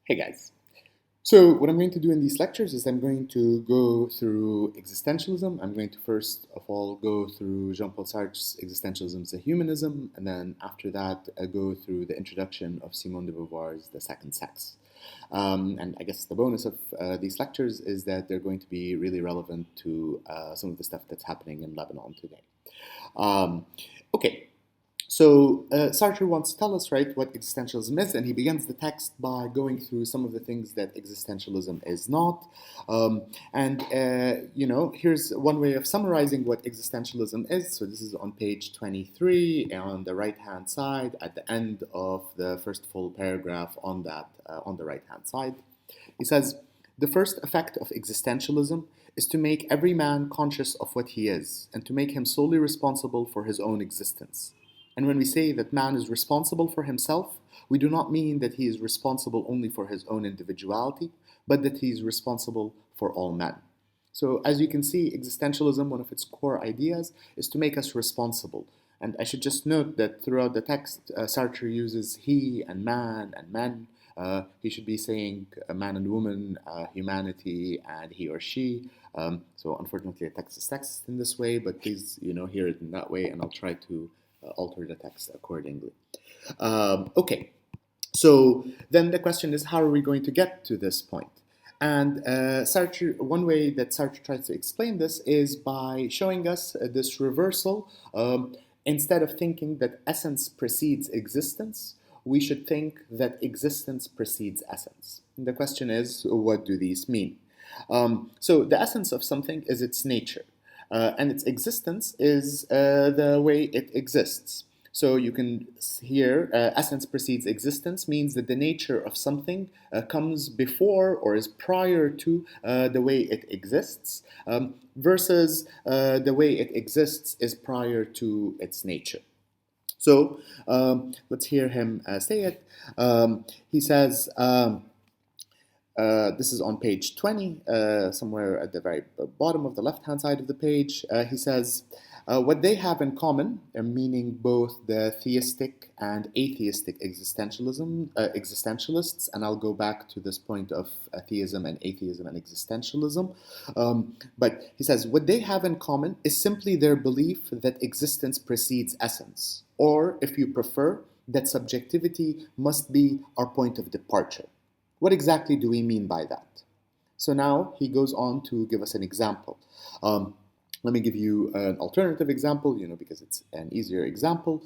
Hey guys. So what I'm going to do in these lectures is I'm going to go through existentialism. I'm going to first of all go through Jean-Paul Sartre's Existentialism Is Humanism, and then after that I go through the introduction of Simone de Beauvoir's The Second Sex. And I guess the bonus of these lectures is that they're going to be really relevant to some of the stuff that's happening in Lebanon today. Um, okay, so Sartre wants to tell us, right, what existentialism is, and he begins the text by going through some of the things that existentialism is not. Here's one way of summarizing what existentialism is. So this is on page 23 on the right-hand side, at the end of the first full paragraph on that, on the right-hand side. He says, the first effect of existentialism is to make every man conscious of what he is, and to make him solely responsible for his own existence. And when we say that man is responsible for himself, we do not mean that he is responsible only for his own individuality, but that he is responsible for all men. So, as you can see, existentialism, one of its core ideas, is to make us responsible. And I should just note that throughout the text, Sartre uses he and man and men. He should be saying man and woman, humanity, and he or she. So, unfortunately, the text is sexist in this way, but please, hear it in that way, and I'll try to alter the text accordingly. Okay, so then the question is, how are we going to get to this point? And Sartre, one way that Sartre tries to explain this is by showing us this reversal. Instead of thinking that essence precedes existence, we should think that existence precedes essence. And the question is, what do these mean? So the essence of something is its nature. And its existence is the way it exists. So you can hear essence precedes existence means that the nature of something comes before or is prior to the way it exists, versus the way it exists is prior to its nature. So let's hear him say it. He says, this is on page 20, somewhere at the very bottom of the left-hand side of the page. He says, what they have in common, meaning both the theistic and atheistic existentialists, and I'll go back to this point of theism and atheism and existentialism. But he says, what they have in common is simply their belief that existence precedes essence, or, if you prefer, that subjectivity must be our point of departure. What exactly do we mean by that? So now he goes on to give us an example. Let me give you an alternative example, because it's an easier example.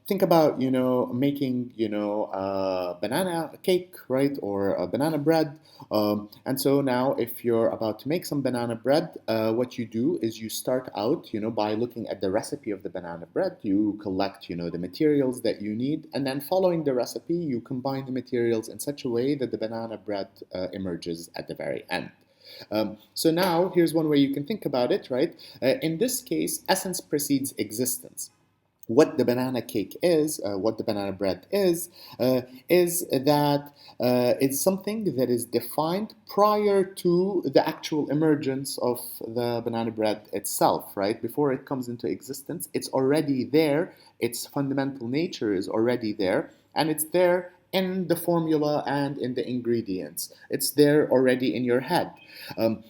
Think about, making, a banana cake, right, or a banana bread. And so now, if you're about to make some banana bread, what you do is you start out, by looking at the recipe of the banana bread. You collect, the materials that you need, and then following the recipe, you combine the materials in such a way that the banana bread emerges at the very end. So now, here's one way you can think about it, right? In this case, essence precedes existence. What the banana cake is, what the banana bread is that it's something that is defined prior to the actual emergence of the banana bread itself, right? Before it comes into existence, it's already there, its fundamental nature is already there, and it's there in the formula and in the ingredients. It's there already in your head.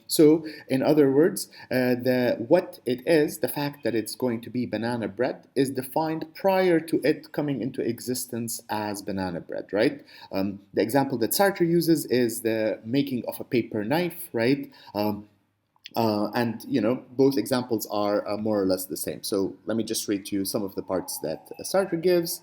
So, in other words, what it is, the fact that it's going to be banana bread, is defined prior to it coming into existence as banana bread, right? The example that Sartre uses is the making of a paper knife, right? Both examples are more or less the same. So let me just read to you some of the parts that Sartre gives.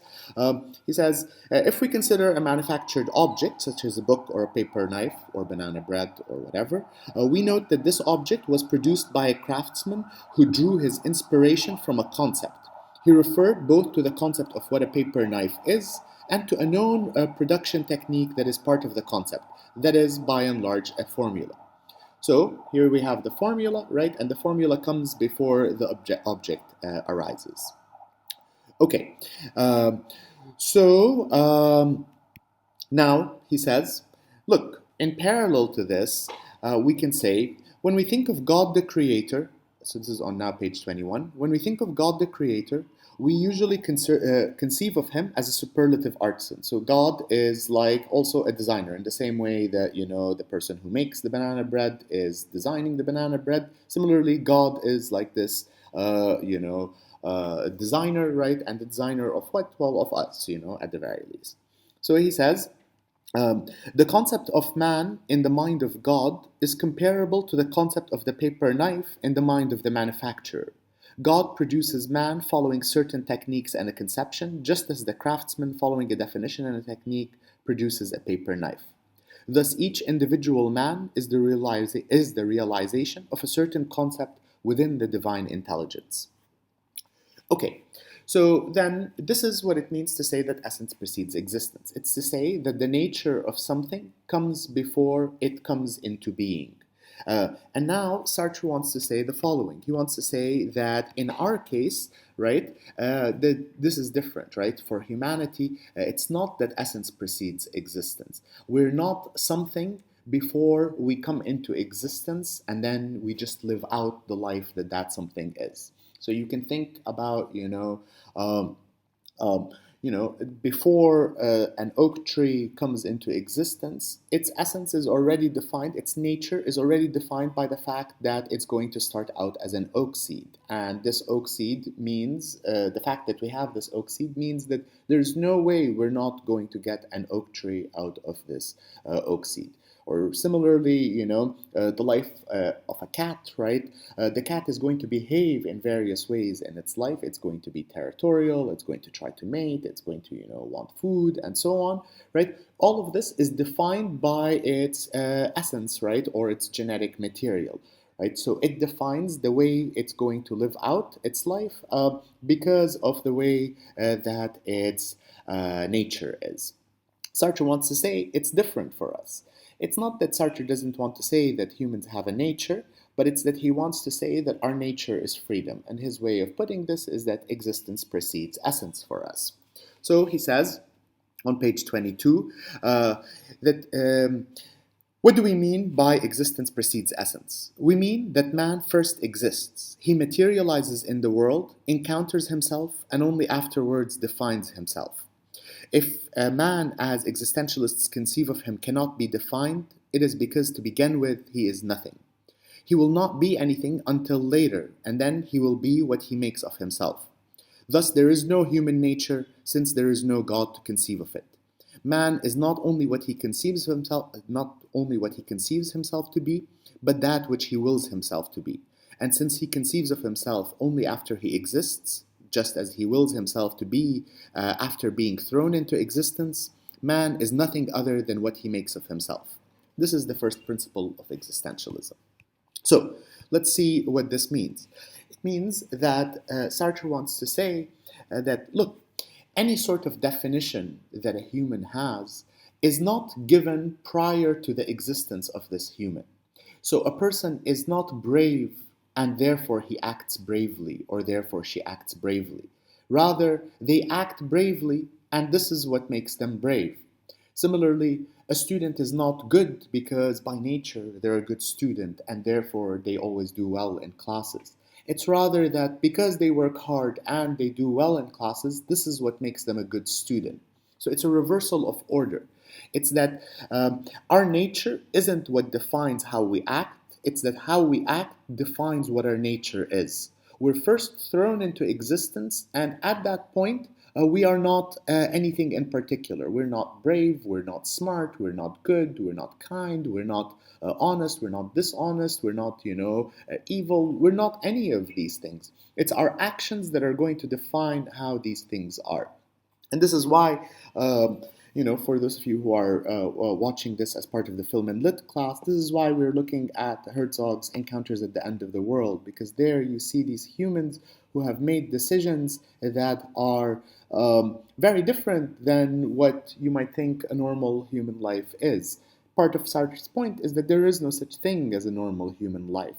He says, if we consider a manufactured object, such as a book or a paper knife or banana bread or whatever, we note that this object was produced by a craftsman who drew his inspiration from a concept. He referred both to the concept of what a paper knife is and to a known production technique that is part of the concept, that is, by and large, a formula. So here we have the formula, right? And the formula comes before the object arises. Okay, now he says, look, in parallel to this, we can say, when we think of God the Creator, so this is on now page 21, when we think of God the Creator, we usually conceive of him as a superlative artisan. So God is like also a designer in the same way that, the person who makes the banana bread is designing the banana bread. Similarly, God is like this, designer, right? And the designer of what? Well, of us, at the very least. So he says, the concept of man in the mind of God is comparable to the concept of the paper knife in the mind of the manufacturer. God produces man following certain techniques and a conception, just as the craftsman following a definition and a technique produces a paper knife. Thus, each individual man is the realization of a certain concept within the divine intelligence. Okay, so then this is what it means to say that essence precedes existence. It's to say that the nature of something comes before it comes into being. And now Sartre wants to say the following. He wants to say that in our case, right, this is different, right? For humanity, it's not that essence precedes existence. We're not something before we come into existence and then we just live out the life that something is. So you can think about, um, um, before an oak tree comes into existence, its essence is already defined, its nature is already defined by the fact that it's going to start out as an oak seed. And this oak seed means, the fact that we have this oak seed means that there's no way we're not going to get an oak tree out of this oak seed. Or similarly, the life of a cat, right? The cat is going to behave in various ways in its life. It's going to be territorial, it's going to try to mate, it's going to, want food, and so on, right? All of this is defined by its essence, right? Or its genetic material, right? So it defines the way it's going to live out its life because of the way that its nature is. Sartre wants to say it's different for us. It's not that Sartre doesn't want to say that humans have a nature, but it's that he wants to say that our nature is freedom. And his way of putting this is that existence precedes essence for us. So he says on page 22 that what do we mean by existence precedes essence? We mean that man first exists. He materializes in the world, encounters himself, and only afterwards defines himself. If a man, as existentialists conceive of him, cannot be defined, it is because to begin with he is nothing. He will not be anything until later, and then he will be what he makes of himself. Thus there is no human nature, since there is no God to conceive of it. Man is not only what he conceives himself to be, but that which he wills himself to be. And since he conceives of himself only after he exists, just as he wills himself to be after being thrown into existence, man is nothing other than what he makes of himself. This is the first principle of existentialism. So, let's see what this means. It means that Sartre wants to say that, look, any sort of definition that a human has is not given prior to the existence of this human. So a person is not brave and therefore he acts bravely or therefore she acts bravely. Rather, they act bravely and this is what makes them brave. Similarly, a student is not good because by nature they're a good student and therefore they always do well in classes. It's rather that because they work hard and they do well in classes, this is what makes them a good student. So it's a reversal of order. It's that our nature isn't what defines how we act, it's that how we act defines what our nature is. We're first thrown into existence, and at that point, we are not anything in particular. We're not brave, we're not smart, we're not good, we're not kind, we're not honest, we're not dishonest, we're not, evil, we're not any of these things. It's our actions that are going to define how these things are. And this is why, for those of you who are watching this as part of the Film and Lit class, this is why we're looking at Herzog's Encounters at the End of the World, because there you see these humans who have made decisions that are very different than what you might think a normal human life is. Part of Sartre's point is that there is no such thing as a normal human life.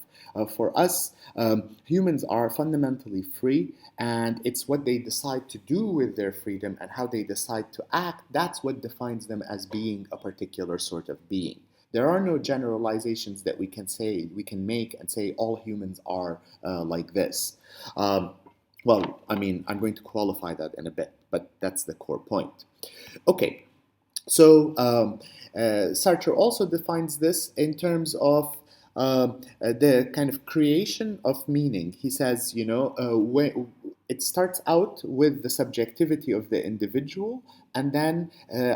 For us, humans are fundamentally free, and it's what they decide to do with their freedom and how they decide to act, that's what defines them as being a particular sort of being. There are no generalizations that we can make and say all humans are like this. Well, I mean, I'm going to qualify that in a bit, but that's the core point. Okay, so Sartre also defines this in terms of the kind of creation of meaning. He says, when it starts out with the subjectivity of the individual, and then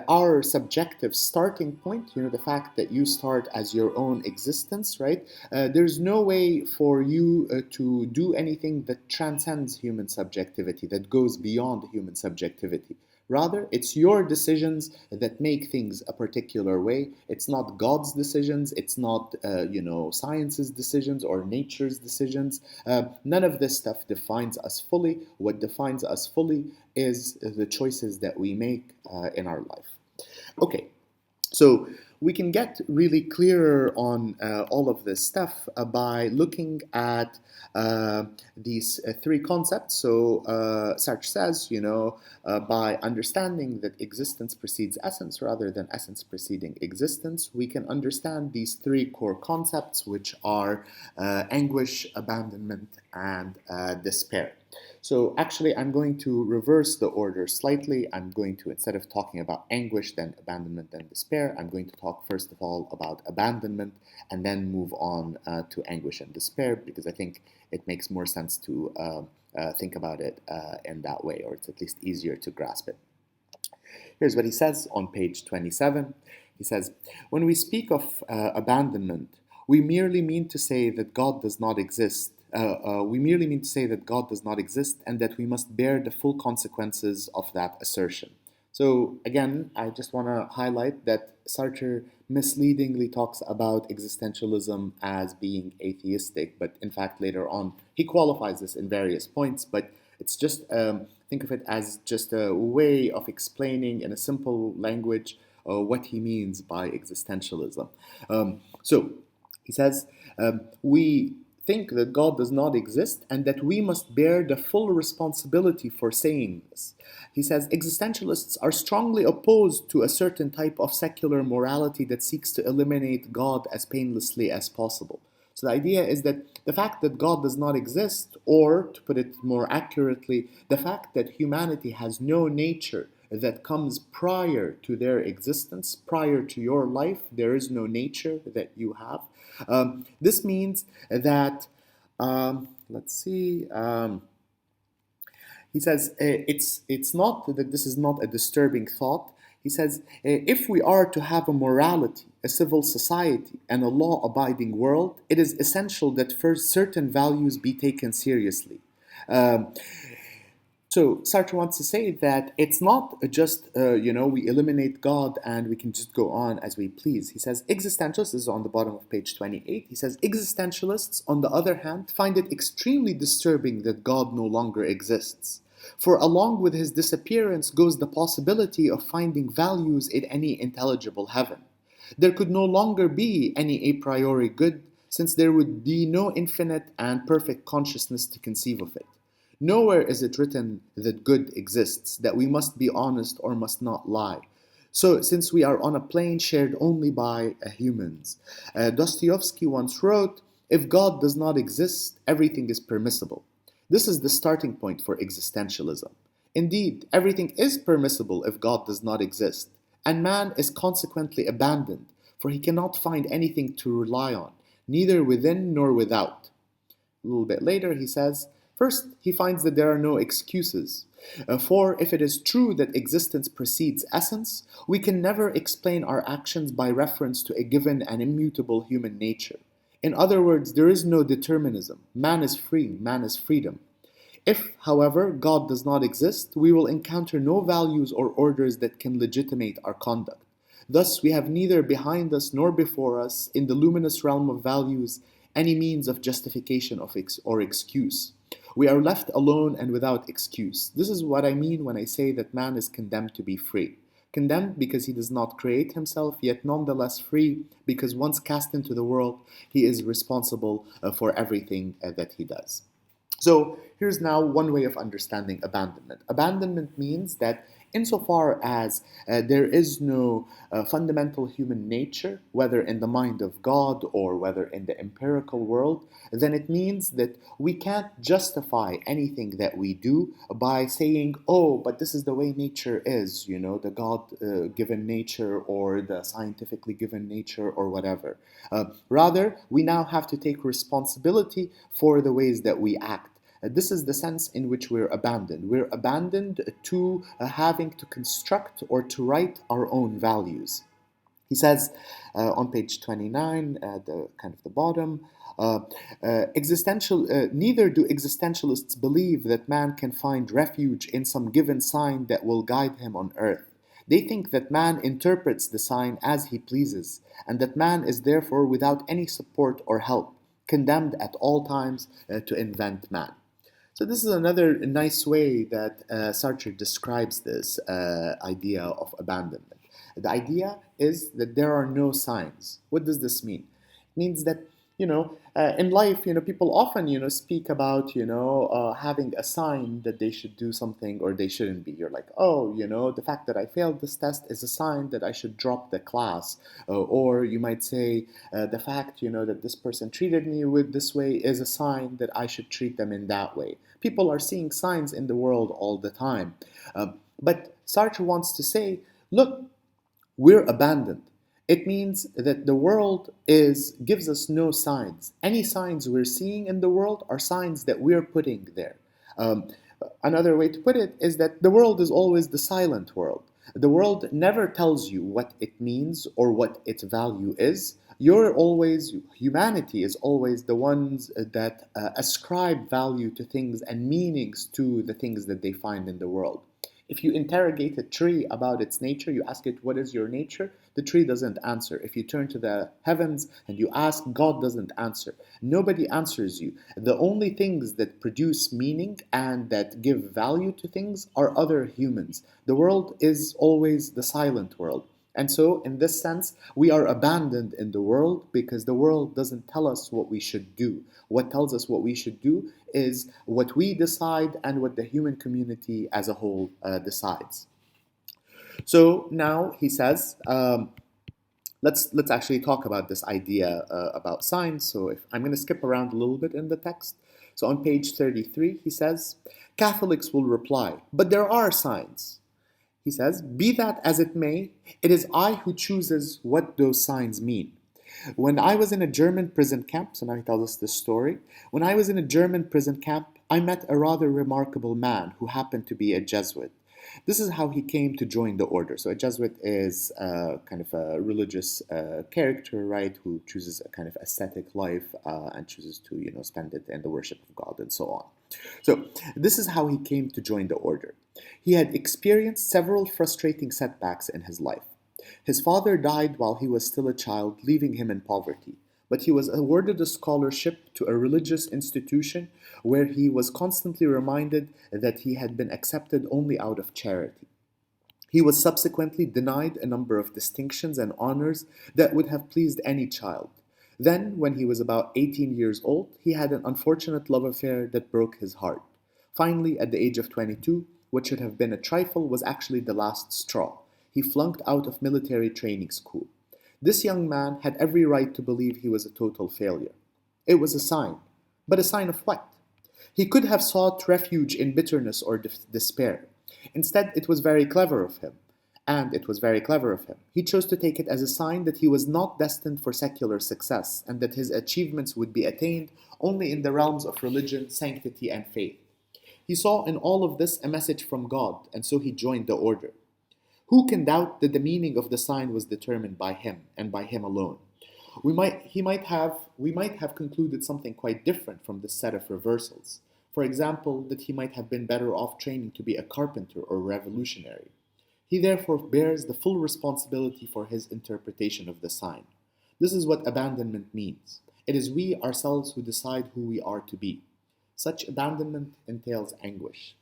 our subjective starting point, the fact that you start as your own existence, right? There's no way for you to do anything that transcends human subjectivity, that goes beyond human subjectivity. Rather, it's your decisions that make things a particular way. It's not God's decisions. It's not, science's decisions or nature's decisions. None of this stuff defines us fully. What defines us fully is the choices that we make in our life. Okay, so we can get really clearer on all of this stuff by looking at these three concepts. So Sartre says, by understanding that existence precedes essence rather than essence preceding existence, we can understand these three core concepts, which are anguish, abandonment, and despair. So actually, I'm going to reverse the order slightly. I'm going to, instead of talking about anguish, then abandonment, then despair, I'm going to talk first of all about abandonment and then move on to anguish and despair, because I think it makes more sense to think about it in that way, or it's at least easier to grasp it. Here's what he says on page 27. He says, when we speak of abandonment, we merely mean to say that God does not exist. We merely mean to say that God does not exist and that we must bear the full consequences of that assertion. So again, I just want to highlight that Sartre misleadingly talks about existentialism as being atheistic, but in fact later on he qualifies this in various points, but it's just, think of it as just a way of explaining in a simple language what he means by existentialism. So he says, we think that God does not exist and that we must bear the full responsibility for saying this. He says existentialists are strongly opposed to a certain type of secular morality that seeks to eliminate God as painlessly as possible. So the idea is that the fact that God does not exist, or to put it more accurately, the fact that humanity has no nature that comes prior to their existence, prior to your life, there is no nature that you have. This means that, let's see, he says it's not that this is not a disturbing thought. He says if we are to have a morality, a civil society, and a law-abiding world, it is essential that first certain values be taken seriously. Um, so Sartre wants to say that it's not just, we eliminate God and we can just go on as we please. He says existentialists, this is on the bottom of page 28, he says existentialists, on the other hand, find it extremely disturbing that God no longer exists. For along with his disappearance goes the possibility of finding values in any intelligible heaven. There could no longer be any a priori good, since there would be no infinite and perfect consciousness to conceive of it. Nowhere is it written that good exists, that we must be honest or must not lie. So, since we are on a plane shared only by humans, Dostoevsky once wrote, if God does not exist, everything is permissible. This is the starting point for existentialism. Indeed, everything is permissible if God does not exist, and man is consequently abandoned, for he cannot find anything to rely on, neither within nor without. A little bit later, he says, first, he finds that there are no excuses. For if it is true that existence precedes essence, we can never explain our actions by reference to a given and immutable human nature. In other words, there is no determinism. Man is free, man is freedom. If, however, God does not exist, we will encounter no values or orders that can legitimate our conduct. Thus, we have neither behind us nor before us, in the luminous realm of values, any means of justification or excuse. We are left alone and without excuse. This is what I mean when I say that man is condemned to be free. Condemned because he does not create himself, yet nonetheless free, because once cast into the world, he is responsible for everything that he does. So here's now one way of understanding abandonment. Abandonment means that Insofar as there is no fundamental human nature, whether in the mind of God or whether in the empirical world, then it means that we can't justify anything that we do by saying, oh, but this is the way nature is, the God given nature or the scientifically given nature or whatever. Rather, we now have to take responsibility for the ways that we act. This is the sense in which we're abandoned. We're abandoned to having to construct or to write our own values. He says on page 29, at the kind of the bottom, neither do existentialists believe that man can find refuge in some given sign that will guide him on earth. They think that man interprets the sign as he pleases, and that man is therefore without any support or help, condemned at all times to invent man. So this is another nice way that Sartre describes this idea of abandonment. The idea is that there are no signs. What does this mean? It means that, in life, people often, speak about, having a sign that they should do something or they shouldn't be. You're like, oh, the fact that I failed this test is a sign that I should drop the class. Or you might say, the fact, that this person treated me with this way is a sign that I should treat them in that way. People are seeing signs in the world all the time. But Sartre wants to say, look, we're abandoned. It means that the world gives us no signs. Any signs we're seeing in the world are signs that we're putting there. Another way to put it is that the world is always the silent world. The world never tells you what it means or what its value is. Humanity is always the ones that ascribe value to things and meanings to the things that they find in the world. If you interrogate a tree about its nature, you ask it, what is your nature? The tree doesn't answer. If you turn to the heavens and you ask, God doesn't answer. Nobody answers you. The only things that produce meaning and that give value to things are other humans. The world is always the silent world. And so, in this sense, we are abandoned in the world because the world doesn't tell us what we should do. What tells us what we should do is what we decide and what the human community as a whole decides. So now he says, let's actually talk about this idea about signs. So if I'm going to skip around a little bit in the text. So on page 33, he says, Catholics will reply, but there are signs. He says, be that as it may, it is I who chooses what those signs mean. When I was in a German prison camp, so now he tells us this story. When I was in a German prison camp, I met a rather remarkable man who happened to be a Jesuit. This is how he came to join the order. So a Jesuit is kind of a religious character, right, who chooses a kind of ascetic life and chooses to, spend it in the worship of God and so on. So this is how he came to join the order. He had experienced several frustrating setbacks in his life. His father died while he was still a child, leaving him in poverty. But he was awarded a scholarship to a religious institution where he was constantly reminded that he had been accepted only out of charity. He was subsequently denied a number of distinctions and honors that would have pleased any child. Then, when he was about 18 years old, he had an unfortunate love affair that broke his heart. Finally, at the age of 22, what should have been a trifle was actually the last straw. He flunked out of military training school. This young man had every right to believe he was a total failure. It was a sign. But a sign of what? He could have sought refuge in bitterness or despair. Instead, it was very clever of him. And it was very clever of him. He chose to take it as a sign that he was not destined for secular success and that his achievements would be attained only in the realms of religion, sanctity, and faith. He saw in all of this a message from God, and so he joined the order. Who can doubt that the meaning of the sign was determined by him and by him alone? We might have concluded something quite different from this set of reversals. For example, that he might have been better off training to be a carpenter or revolutionary. He therefore bears the full responsibility for his interpretation of the sign. This is what abandonment means. It is we ourselves who decide who we are to be. Such abandonment entails anguish.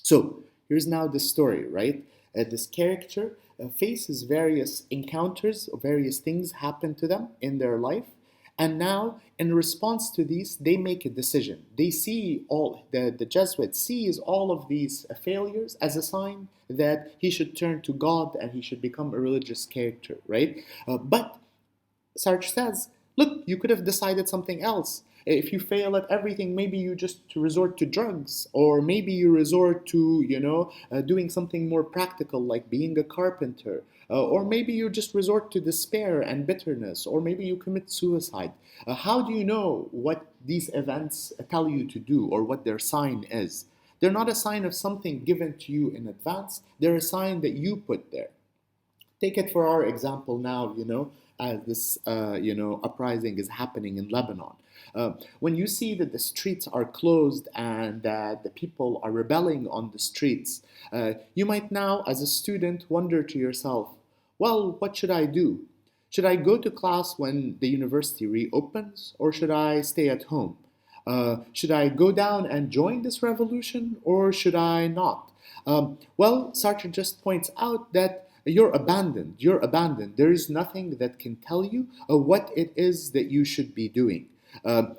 So, here's now the story, right? This character faces various encounters, various things happen to them in their life, And now, in response to these, they make a decision. They see the Jesuit sees all of these failures as a sign that he should turn to God and he should become a religious character, right? But Sartre says, look, you could have decided something else. If you fail at everything, maybe you just resort to drugs, or maybe you resort to, doing something more practical like being a carpenter, or maybe you just resort to despair and bitterness, or maybe you commit suicide. How do you know what these events tell you to do or what their sign is? They're not a sign of something given to you in advance, they're a sign that you put there. Take it for our example now, as this, uprising is happening in Lebanon. When you see that the streets are closed and that the people are rebelling on the streets, you might now, as a student, wonder to yourself, well, what should I do? Should I go to class when the university reopens, or should I stay at home? Should I go down and join this revolution, or should I not? Well, Sartre just points out that you're abandoned. You're abandoned. There is nothing that can tell you what it is that you should be doing.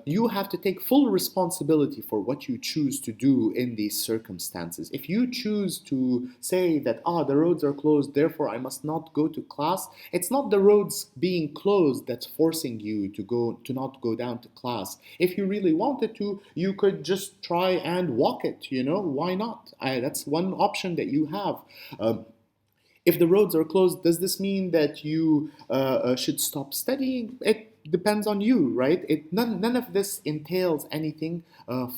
You have to take full responsibility for what you choose to do in these circumstances. If you choose to say that, the roads are closed, therefore I must not go to class, it's not the roads being closed that's forcing you to not go down to class. If you really wanted to, you could just try and walk it, why not? That's one option that you have. If the roads are closed, does this mean that you should stop studying? It depends on you, right? None of this entails anything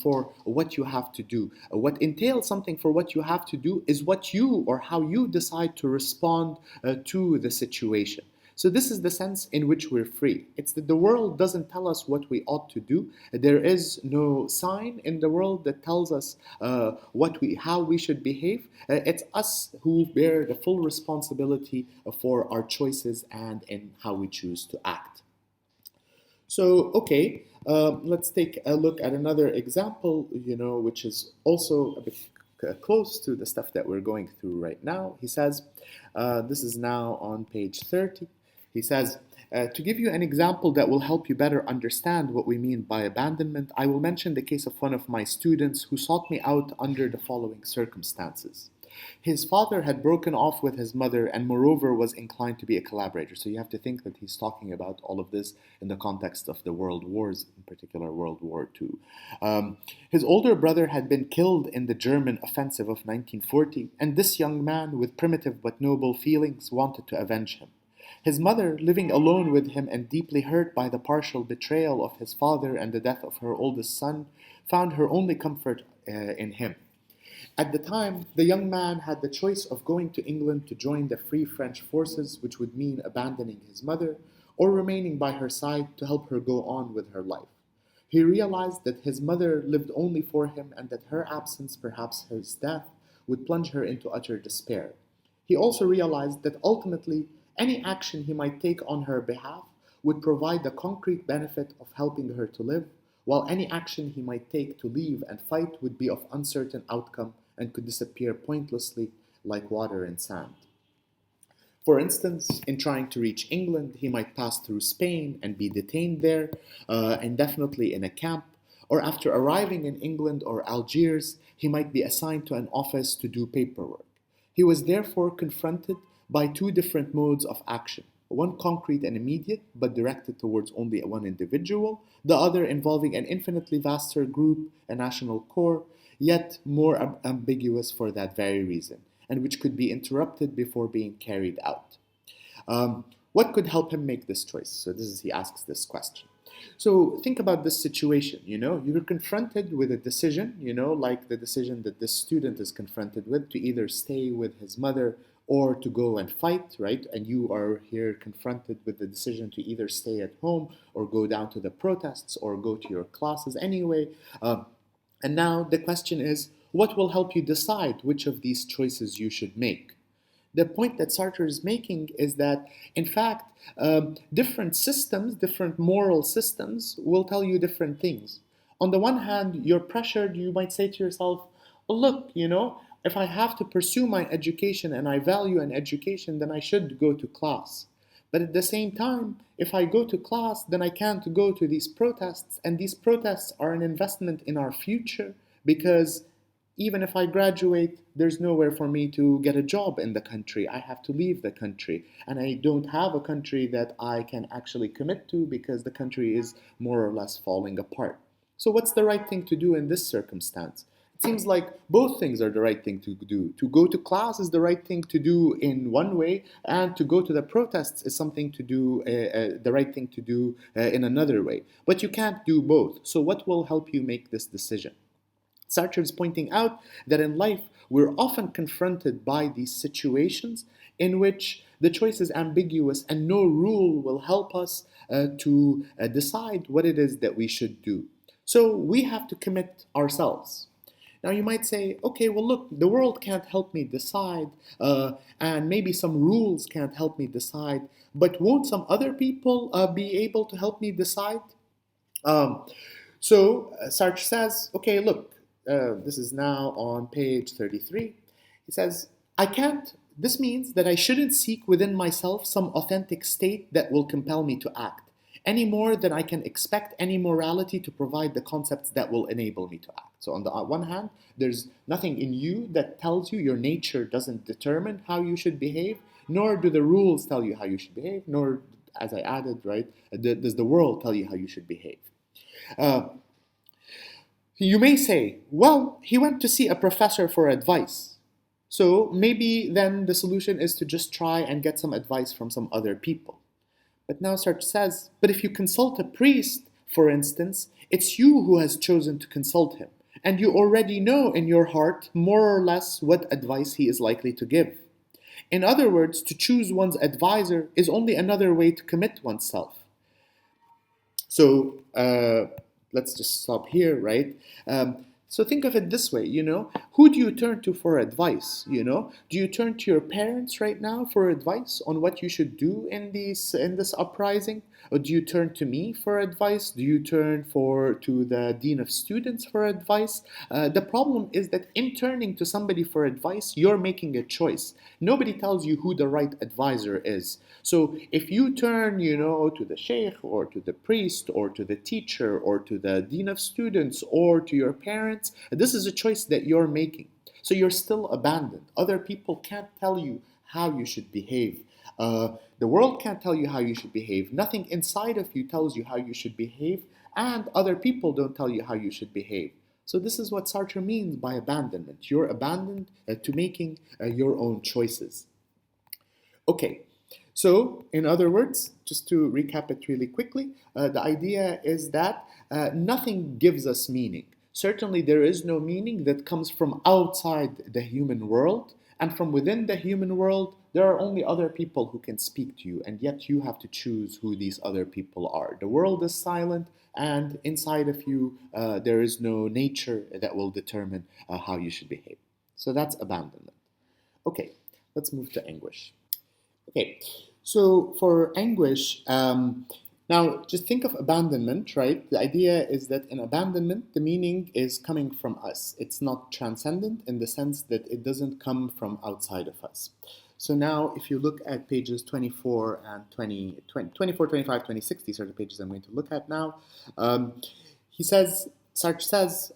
for what you have to do. What entails something for what you have to do is what you or how you decide to respond to the situation. So this is the sense in which we're free. It's that the world doesn't tell us what we ought to do. There is no sign in the world that tells us how we should behave. It's us who bear the full responsibility for our choices and in how we choose to act. So, okay, let's take a look at another example, which is also a bit close to the stuff that we're going through right now. He says, this is now on page 30. He says, to give you an example that will help you better understand what we mean by abandonment, I will mention the case of one of my students who sought me out under the following circumstances. His father had broken off with his mother and moreover was inclined to be a collaborator. So you have to think that he's talking about all of this in the context of the world wars, in particular World War II. His older brother had been killed in the German offensive of 1940, and this young man, with primitive but noble feelings, wanted to avenge him. His mother, living alone with him and deeply hurt by the partial betrayal of his father and the death of her oldest son, found her only comfort in him. At the time, the young man had the choice of going to England to join the Free French forces, which would mean abandoning his mother, or remaining by her side to help her go on with her life. He realized that his mother lived only for him and that her absence, perhaps his death, would plunge her into utter despair. He also realized that ultimately, any action he might take on her behalf would provide the concrete benefit of helping her to live, while any action he might take to leave and fight would be of uncertain outcome and could disappear pointlessly like water and sand. For instance, in trying to reach England, he might pass through Spain and be detained there, indefinitely in a camp, or after arriving in England or Algiers, he might be assigned to an office to do paperwork. He was therefore confronted by two different modes of action, one concrete and immediate, but directed towards only one individual, the other involving an infinitely vaster group, a national core, yet more ambiguous for that very reason, and which could be interrupted before being carried out. What could help him make this choice? So he asks this question. So think about this situation, you're confronted with a decision, like the decision that this student is confronted with, to either stay with his mother or to go and fight, right? And you are here confronted with the decision to either stay at home or go down to the protests or go to your classes anyway. And now the question is, what will help you decide which of these choices you should make? The point that Sartre is making is that, in fact, different systems, different moral systems will tell you different things. On the one hand, you're pressured, you might say to yourself, well, look, if I have to pursue my education and I value an education, then I should go to class. But at the same time, if I go to class, then I can't go to these protests, and these protests are an investment in our future because even if I graduate, there's nowhere for me to get a job in the country. I have to leave the country, and I don't have a country that I can actually commit to because the country is more or less falling apart. So, what's the right thing to do in this circumstance? It seems like both things are the right thing to do. To go to class is the right thing to do in one way, and to go to the protests is something to do, the right thing to do in another way. But you can't do both. So, what will help you make this decision? Sartre is pointing out that in life we're often confronted by these situations in which the choice is ambiguous and no rule will help us to decide what it is that we should do. So we have to commit ourselves. Now you might say, okay, well look, the world can't help me decide, and maybe some rules can't help me decide, but won't some other people be able to help me decide? Um, Sartre says, okay, look, this is now on page 33. He says, I can't, this means that I shouldn't seek within myself some authentic state that will compel me to act, any more than I can expect any morality to provide the concepts that will enable me to act. So, on the one hand, there's nothing in you that tells you, your nature doesn't determine how you should behave, nor do the rules tell you how you should behave, nor, as I added, right, does the world tell you how you should behave. Uh, you may say, well, he went to see a professor for advice. So maybe then the solution is to just try and get some advice from some other people. But now Sartre says, but if you consult a priest, for instance, it's you who has chosen to consult him, and you already know in your heart more or less what advice he is likely to give. In other words, to choose one's advisor is only another way to commit oneself. So let's just stop here, right? So think of it this way, who do you turn to for advice? Do you turn to your parents right now for advice on what you should do in this uprising? Or do you turn to me for advice? Do you turn to the dean of students for advice? The problem is that in turning to somebody for advice, you're making a choice. Nobody tells you who the right advisor is. So if you turn, to the sheikh or to the priest or to the teacher or to the dean of students or to your parents, this is a choice that you're making. So you're still abandoned. Other people can't tell you how you should behave. The world can't tell you how you should behave. Nothing inside of you tells you how you should behave, and other people don't tell you how you should behave. So this is what Sartre means by abandonment. You're abandoned to making your own choices. Okay. So, in other words, just to recap it really quickly, the idea is that nothing gives us meaning. Certainly, there is no meaning that comes from outside the human world, and from within the human world, there are only other people who can speak to you, and yet you have to choose who these other people are. The world is silent, and inside of you, there is no nature that will determine how you should behave. So that's abandonment. Okay, let's move to anguish. Okay, so for anguish, now just think of abandonment, right? The idea is that in abandonment, the meaning is coming from us. It's not transcendent in the sense that it doesn't come from outside of us. So now if you look at pages 24 and 24, 25, 26, these are the pages I'm going to look at now. Sartre says,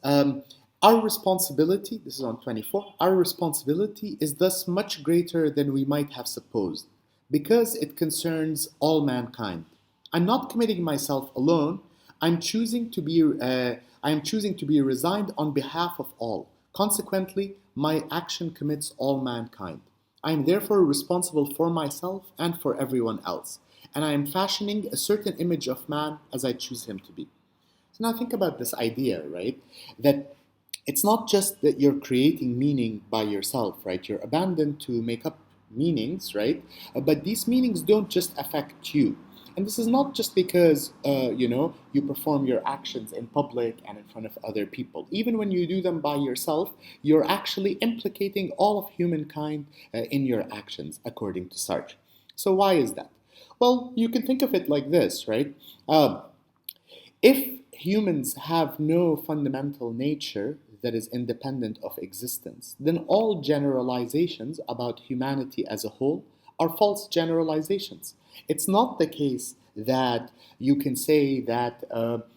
our responsibility, this is on 24, our responsibility is thus much greater than we might have supposed, because it concerns all mankind. I'm not committing myself alone. I am choosing to be resigned on behalf of all. Consequently, my action commits all mankind. I am therefore responsible for myself and for everyone else, and I am fashioning a certain image of man as I choose him to be. So now think about this idea, right? That it's not just that you're creating meaning by yourself, right? You're abandoned to make up meanings, right? But these meanings don't just affect you. And this is not just because, you perform your actions in public and in front of other people. Even when you do them by yourself, you're actually implicating all of humankind in your actions, according to Sartre. So why is that? Well, you can think of it like this, right? If humans have no fundamental nature that is independent of existence, then all generalizations about humanity as a whole are false generalizations. It's not the case that you can say that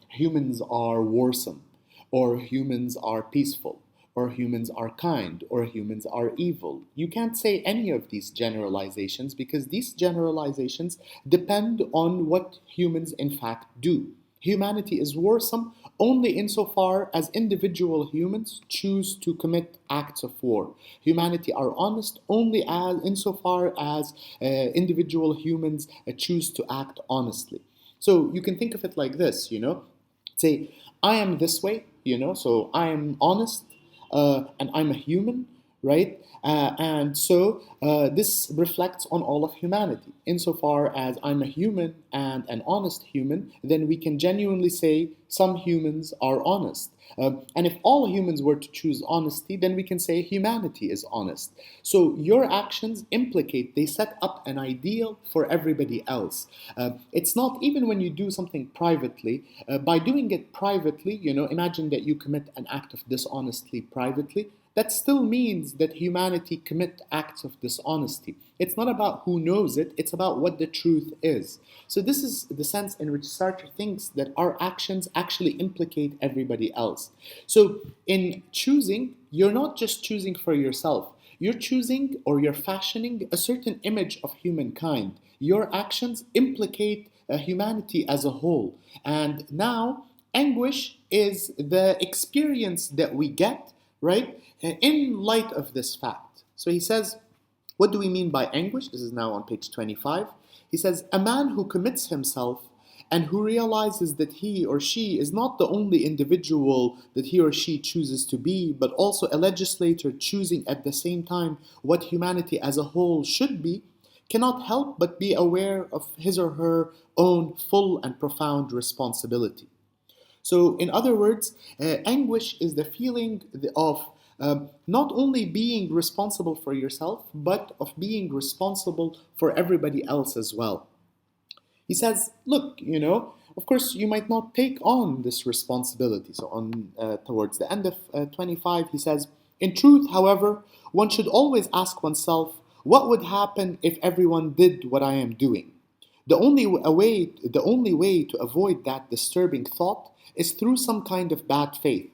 humans are warsome, or humans are peaceful, or humans are kind, or humans are evil. You can't say any of these generalizations because these generalizations depend on what humans in fact do. Humanity is warsome only insofar as individual humans choose to commit acts of war. Humanity are honest only as insofar as individual humans choose to act honestly. So you can think of it like this, say, I am this way, so I am honest, and I'm a human, right? And so this reflects on all of humanity. Insofar as I'm a human and an honest human, then we can genuinely say some humans are honest. And if all humans were to choose honesty, then we can say humanity is honest. So your actions implicate, they set up an ideal for everybody else. It's not even when you do something privately, by doing it privately, imagine that you commit an act of dishonesty privately. That still means that humanity commit acts of dishonesty. It's not about who knows it, it's about what the truth is. So this is the sense in which Sartre thinks that our actions actually implicate everybody else. So in choosing, you're not just choosing for yourself. You're choosing, or you're fashioning a certain image of humankind. Your actions implicate humanity as a whole. And now, anguish is the experience that we get, right, in light of this fact. So he says, what do we mean by anguish? This is now on page 25. He says, a man who commits himself and who realizes that he or she is not the only individual that he or she chooses to be, but also a legislator choosing at the same time what humanity as a whole should be, cannot help but be aware of his or her own full and profound responsibility. So, in other words, anguish is the feeling of not only being responsible for yourself, but of being responsible for everybody else as well. He says, look, of course, you might not take on this responsibility. So, on towards the end of 25, he says, in truth, however, one should always ask oneself, what would happen if everyone did what I am doing? The only way to avoid that disturbing thought is through some kind of bad faith.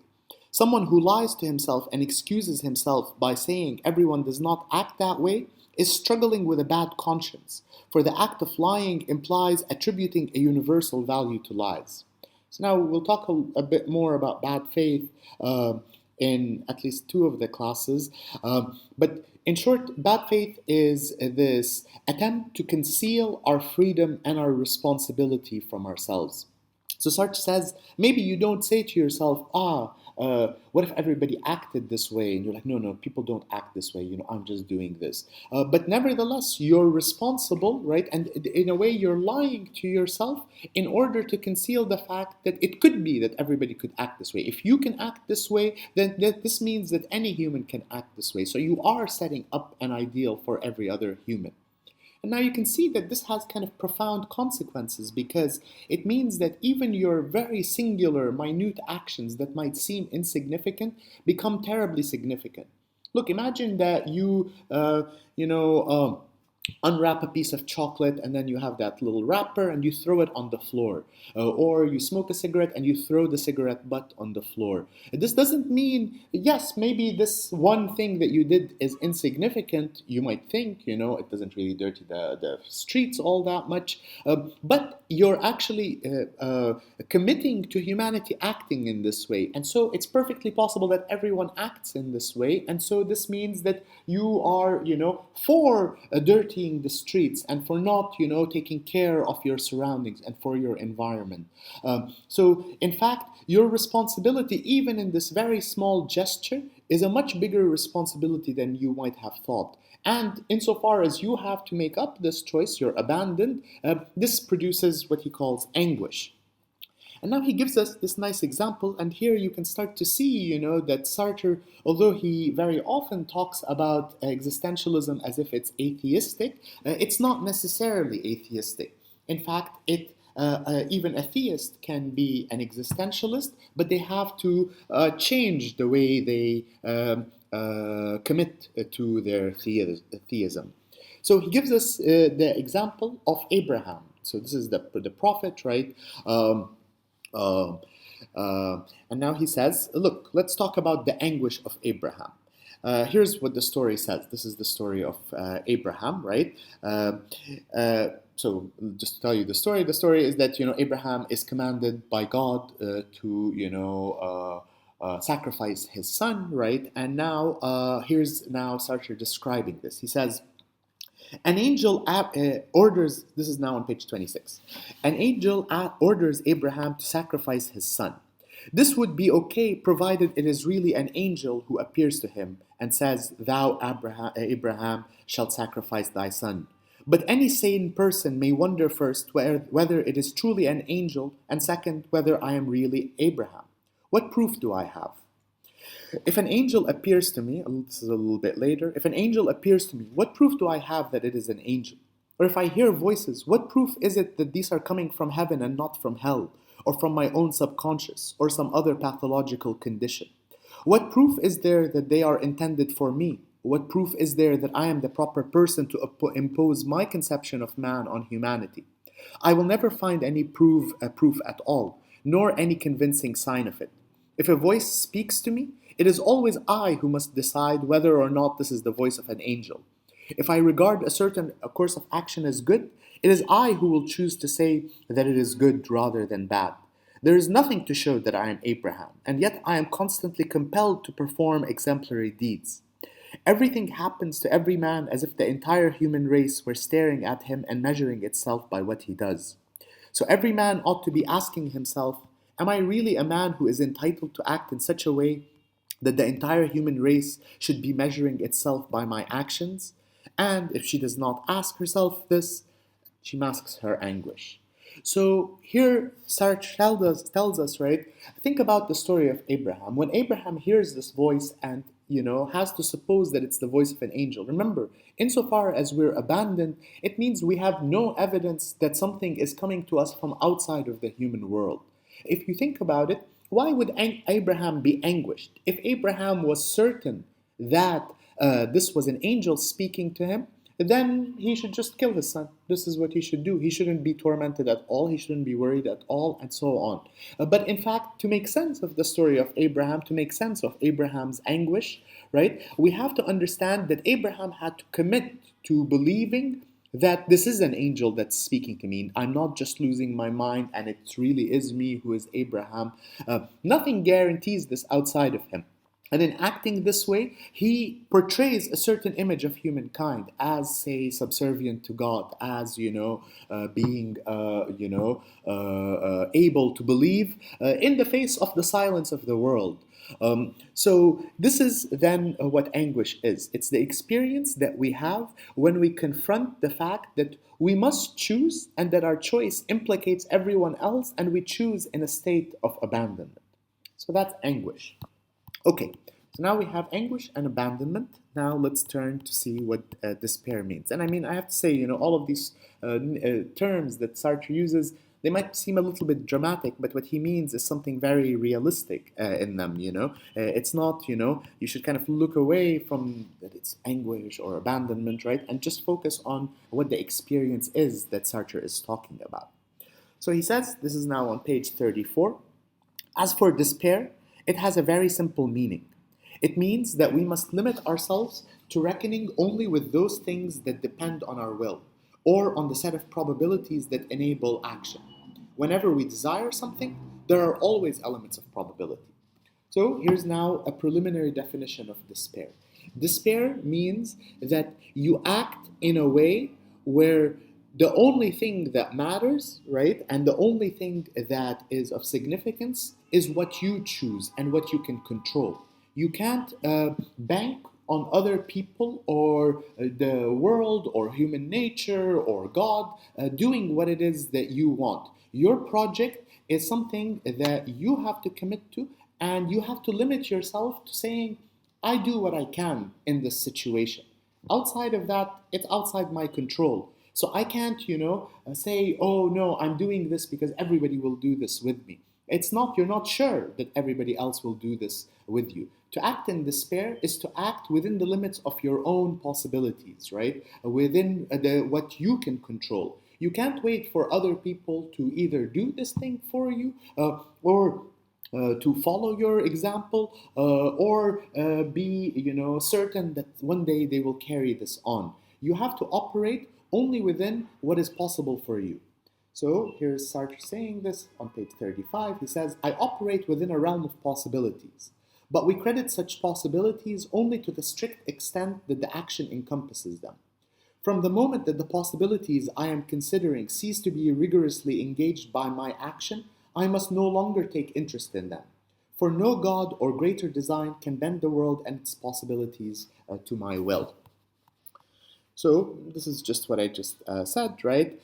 Someone who lies to himself and excuses himself by saying everyone does not act that way is struggling with a bad conscience, for the act of lying implies attributing a universal value to lies. So now we'll talk a bit more about bad faith in at least two of the classes. But in short, bad faith is this attempt to conceal our freedom and our responsibility from ourselves. So Sartre says, maybe you don't say to yourself, what if everybody acted this way? And you're like, no, people don't act this way. I'm just doing this. But nevertheless, you're responsible, right? And in a way, you're lying to yourself in order to conceal the fact that it could be that everybody could act this way. If you can act this way, then this means that any human can act this way. So you are setting up an ideal for every other human. And now you can see that this has kind of profound consequences because it means that even your very singular, minute actions that might seem insignificant become terribly significant. Look, imagine that you, unwrap a piece of chocolate and then you have that little wrapper and you throw it on the floor. Or you smoke a cigarette and you throw the cigarette butt on the floor. This doesn't mean, yes, maybe this one thing that you did is insignificant. You might think, it doesn't really dirty the streets all that much. But you're actually committing to humanity acting in this way. And so it's perfectly possible that everyone acts in this way. And so this means that you are, for dirtying the streets and for not, taking care of your surroundings and for your environment. So, in fact, your responsibility, even in this very small gesture, is a much bigger responsibility than you might have thought. And insofar as you have to make up this choice, you're abandoned, this produces what he calls anguish. And now he gives us this nice example, and here you can start to see, that Sartre, although he very often talks about existentialism as if it's atheistic, it's not necessarily atheistic. In fact, even a theist can be an existentialist, but they have to change the way they commit to their theism. So he gives us the example of Abraham. So this is the prophet, right? Um, um, and now he says, look, let's talk about the anguish of Abraham. Here's what the story says. This is the story of Abraham, right? So just to tell you the story is that Abraham is commanded by God to sacrifice his son, right? And now here's now Sartre describing this. He says, an angel orders, this is now on page 26, an angel orders Abraham to sacrifice his son. This would be okay provided it is really an angel who appears to him and says, thou, Abraham, shalt sacrifice thy son. But any sane person may wonder first whether it is truly an angel, and second, whether I am really Abraham. What proof do I have? If an angel appears to me, this is a little bit later, if an angel appears to me, what proof do I have that it is an angel? Or if I hear voices, what proof is it that these are coming from heaven and not from hell, or from my own subconscious, or some other pathological condition? What proof is there that they are intended for me? What proof is there that I am the proper person to impose my conception of man on humanity? I will never find any proof at all, nor any convincing sign of it. If a voice speaks to me, it is always I who must decide whether or not this is the voice of an angel. If I regard a course of action as good, it is I who will choose to say that it is good rather than bad. There is nothing to show that I am Abraham, and yet I am constantly compelled to perform exemplary deeds. Everything happens to every man as if the entire human race were staring at him and measuring itself by what he does. So every man ought to be asking himself, am I really a man who is entitled to act in such a way that the entire human race should be measuring itself by my actions? And if she does not ask herself this, she masks her anguish. So here Sartre tells us, right, think about the story of Abraham. When Abraham hears this voice and has to suppose that it's the voice of an angel. Remember, insofar as we're abandoned, it means we have no evidence that something is coming to us from outside of the human world. If you think about it, why would Abraham be anguished? If Abraham was certain that this was an angel speaking to him, then he should just kill his son. This is what he should do. He shouldn't be tormented at all. He shouldn't be worried at all, and so on. But in fact, to make sense of the story of Abraham, to make sense of Abraham's anguish, right, we have to understand that Abraham had to commit to believing that this is an angel that's speaking to me. I'm not just losing my mind, and it really is me who is Abraham. Nothing guarantees this outside of him. And in acting this way, he portrays a certain image of humankind as, say, subservient to God, as, being, able to believe in the face of the silence of the world. So this is then what anguish is. It's the experience that we have when we confront the fact that we must choose and that our choice implicates everyone else, and we choose in a state of abandonment. So that's anguish. Okay, so now we have anguish and abandonment. Now let's turn to see what despair means. And I mean, I have to say, all of these terms that Sartre uses, they might seem a little bit dramatic, but what he means is something very realistic in them, It's not, you should kind of look away from that it's anguish or abandonment, right? And just focus on what the experience is that Sartre is talking about. So he says, this is now on page 34, as for despair, it has a very simple meaning. It means that we must limit ourselves to reckoning only with those things that depend on our will, or on the set of probabilities that enable action. Whenever we desire something, there are always elements of probability. So here's now a preliminary definition of despair. Despair means that you act in a way where the only thing that matters, right, and the only thing that is of significance is what you choose and what you can control. You can't bank on other people or the world or human nature or God doing what it is that you want. Your project is something that you have to commit to, and you have to limit yourself to saying, I do what I can in this situation. Outside of that, it's outside my control. So I can't, say, oh no, I'm doing this because everybody will do this with me. It's not, you're not sure that everybody else will do this with you. To act in despair is to act within the limits of your own possibilities, right? Within what you can control. You can't wait for other people to either do this thing for you or to follow your example or be, certain that one day they will carry this on. You have to operate only within what is possible for you. So here's Sartre saying this on page 35. He says, I operate within a realm of possibilities, but we credit such possibilities only to the strict extent that the action encompasses them. From the moment that the possibilities I am considering cease to be rigorously engaged by my action, I must no longer take interest in them. For no God or greater design can bend the world and its possibilities to my will. So this is just what I just said, right?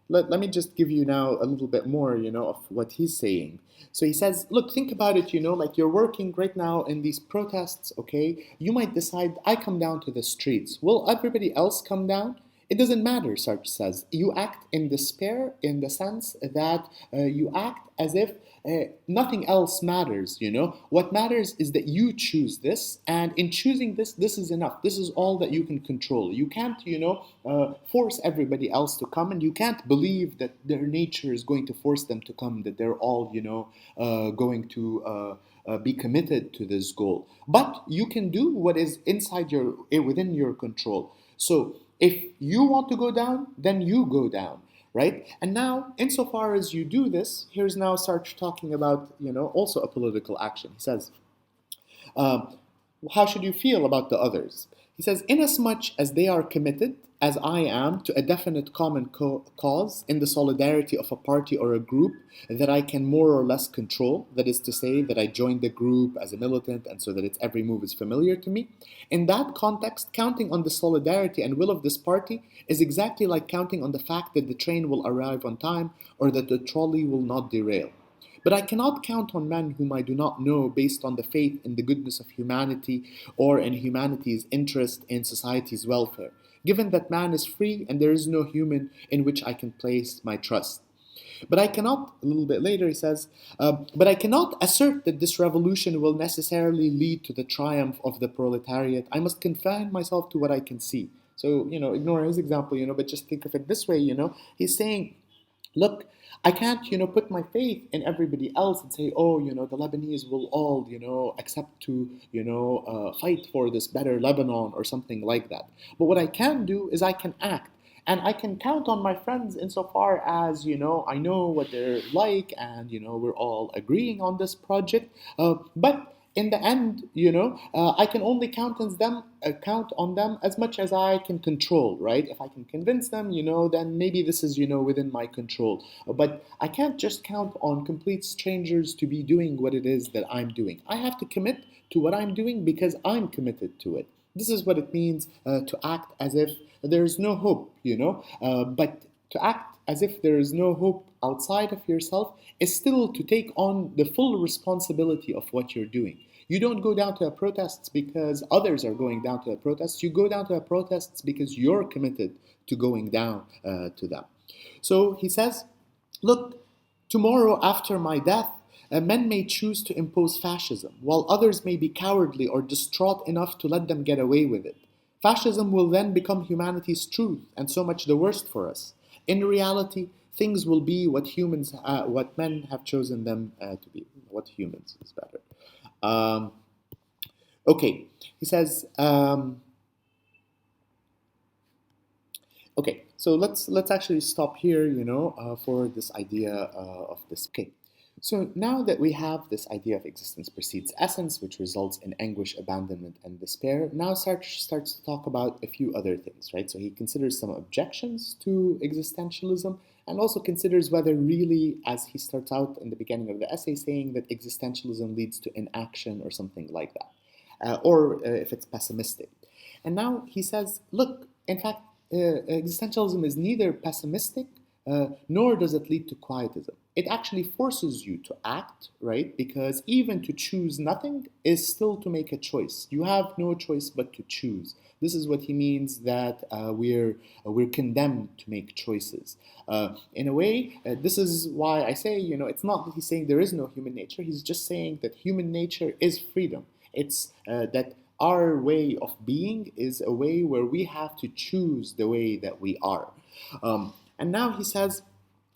Let me just give you now a little bit more, of what he's saying. So he says, look, think about it, like you're working right now in these protests, okay? You might decide, I come down to the streets. Will everybody else come down? It doesn't matter, Sartre says. You act in despair in the sense that you act as if nothing else matters, What matters is that you choose this, and in choosing this, this is enough. This is all that you can control. You can't, force everybody else to come, and you can't believe that their nature is going to force them to come, that they're all, going to be committed to this goal. But you can do what is within your control. So if you want to go down, then you go down, right? And now, insofar as you do this, here's now Sartre talking about, also a political action. He says, how should you feel about the others? He says, inasmuch as they are committed, as I am, to a definite common cause in the solidarity of a party or a group that I can more or less control, that is to say, that I joined the group as a militant and so that its every move is familiar to me, in that context, counting on the solidarity and will of this party is exactly like counting on the fact that the train will arrive on time or that the trolley will not derail. But I cannot count on men whom I do not know based on the faith in the goodness of humanity or in humanity's interest in society's welfare, given that man is free and there is no human in which I can place my trust. But I cannot, a little bit later he says, but I cannot assert that this revolution will necessarily lead to the triumph of the proletariat. I must confine myself to what I can see. So, ignore his example, but just think of it this way, he's saying, look, I can't, put my faith in everybody else and say, oh, the Lebanese will all, accept to, fight for this better Lebanon or something like that. But what I can do is I can act. And I can count on my friends insofar as, I know what they're like and, we're all agreeing on this project. But in the end, I can only count on them as much as I can control, right? If I can convince them, then maybe this is, within my control. But I can't just count on complete strangers to be doing what it is that I'm doing. I have to commit to what I'm doing because I'm committed to it. This is what it means to act as if there is no hope, but to act as if there is no hope outside of yourself is still to take on the full responsibility of what you're doing. You don't go down to a protest because others are going down to a protest. You go down to a protest because you're committed to going down to them. So he says, look, tomorrow after my death, men may choose to impose fascism, while others may be cowardly or distraught enough to let them get away with it. Fascism will then become humanity's truth, and so much the worse for us. In reality, things will be what men have chosen them to be. What humans is better. Okay, he says. Okay, so let's actually stop here. For this idea of this. Okay. So now that we have this idea of existence precedes essence, which results in anguish, abandonment, and despair, now Sartre starts to talk about a few other things, right? So he considers some objections to existentialism and also considers whether really, as he starts out in the beginning of the essay saying that existentialism leads to inaction or something like that, or if it's pessimistic. And now he says, look, in fact, existentialism is neither pessimistic nor does it lead to quietism. It actually forces you to act, right? Because even to choose nothing is still to make a choice. You have no choice but to choose. This is what he means that we're condemned to make choices. In a way, this is why I say, it's not that he's saying there is no human nature. He's just saying that human nature is freedom. It's that our way of being is a way where we have to choose the way that we are. And now he says,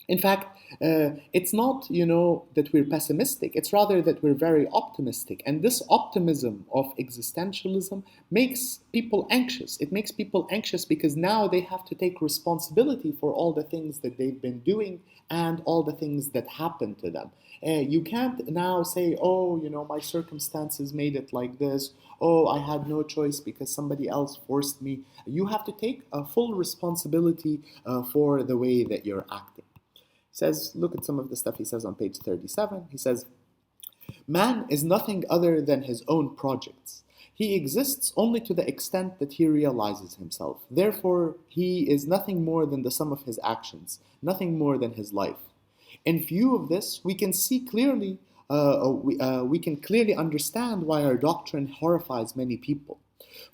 in fact, it's not, that we're pessimistic. It's rather that we're very optimistic. And this optimism of existentialism makes people anxious. It makes people anxious because now they have to take responsibility for all the things that they've been doing and all the things that happened to them. You can't now say, oh, my circumstances made it like this. Oh, I had no choice because somebody else forced me. You have to take a full responsibility for the way that you're acting. He says, look at some of the stuff he says on page 37. He says, man is nothing other than his own projects. He exists only to the extent that he realizes himself. Therefore, he is nothing more than the sum of his actions, nothing more than his life. In view of this, we can see clearly, we can clearly understand why our doctrine horrifies many people.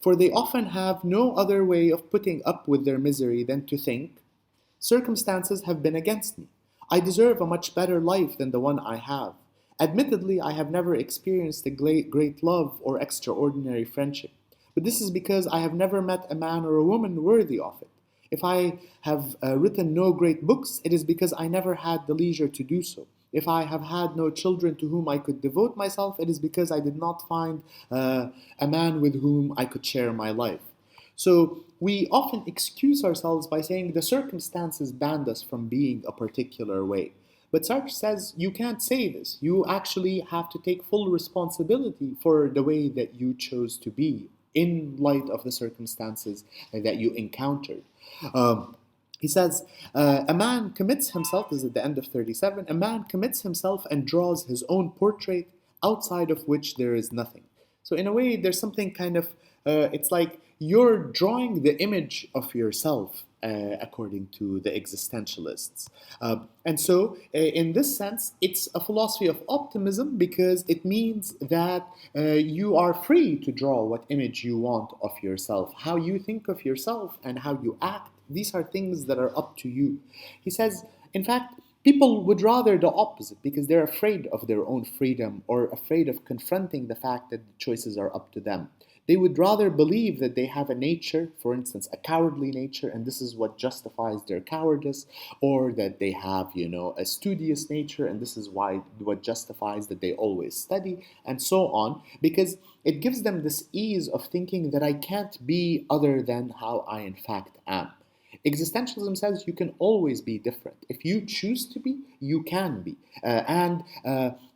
For they often have no other way of putting up with their misery than to think, circumstances have been against me. I deserve a much better life than the one I have. Admittedly, I have never experienced a great love or extraordinary friendship, but this is because I have never met a man or a woman worthy of it. If I have written no great books, it is because I never had the leisure to do so. If I have had no children to whom I could devote myself, it is because I did not find a man with whom I could share my life. So we often excuse ourselves by saying the circumstances banned us from being a particular way. But Sartre says you can't say this. You actually have to take full responsibility for the way that you chose to be in light of the circumstances that you encountered. He says, a man commits himself, this is at the end of 37, a man commits himself and draws his own portrait outside of which there is nothing. So in a way, there's something kind of, it's like you're drawing the image of yourself, according to the existentialists. And so, in this sense, it's a philosophy of optimism because it means that you are free to draw what image you want of yourself. How you think of yourself and how you act, these are things that are up to you. He says, in fact, people would rather the opposite because they're afraid of their own freedom or afraid of confronting the fact that the choices are up to them. They would rather believe that they have a nature, for instance, a cowardly nature, and this is what justifies their cowardice, or that they have, a studious nature, and this is what justifies that they always study, and so on, because it gives them this ease of thinking that I can't be other than how I in fact am. Existentialism says you can always be different. If you choose to be, you can be. And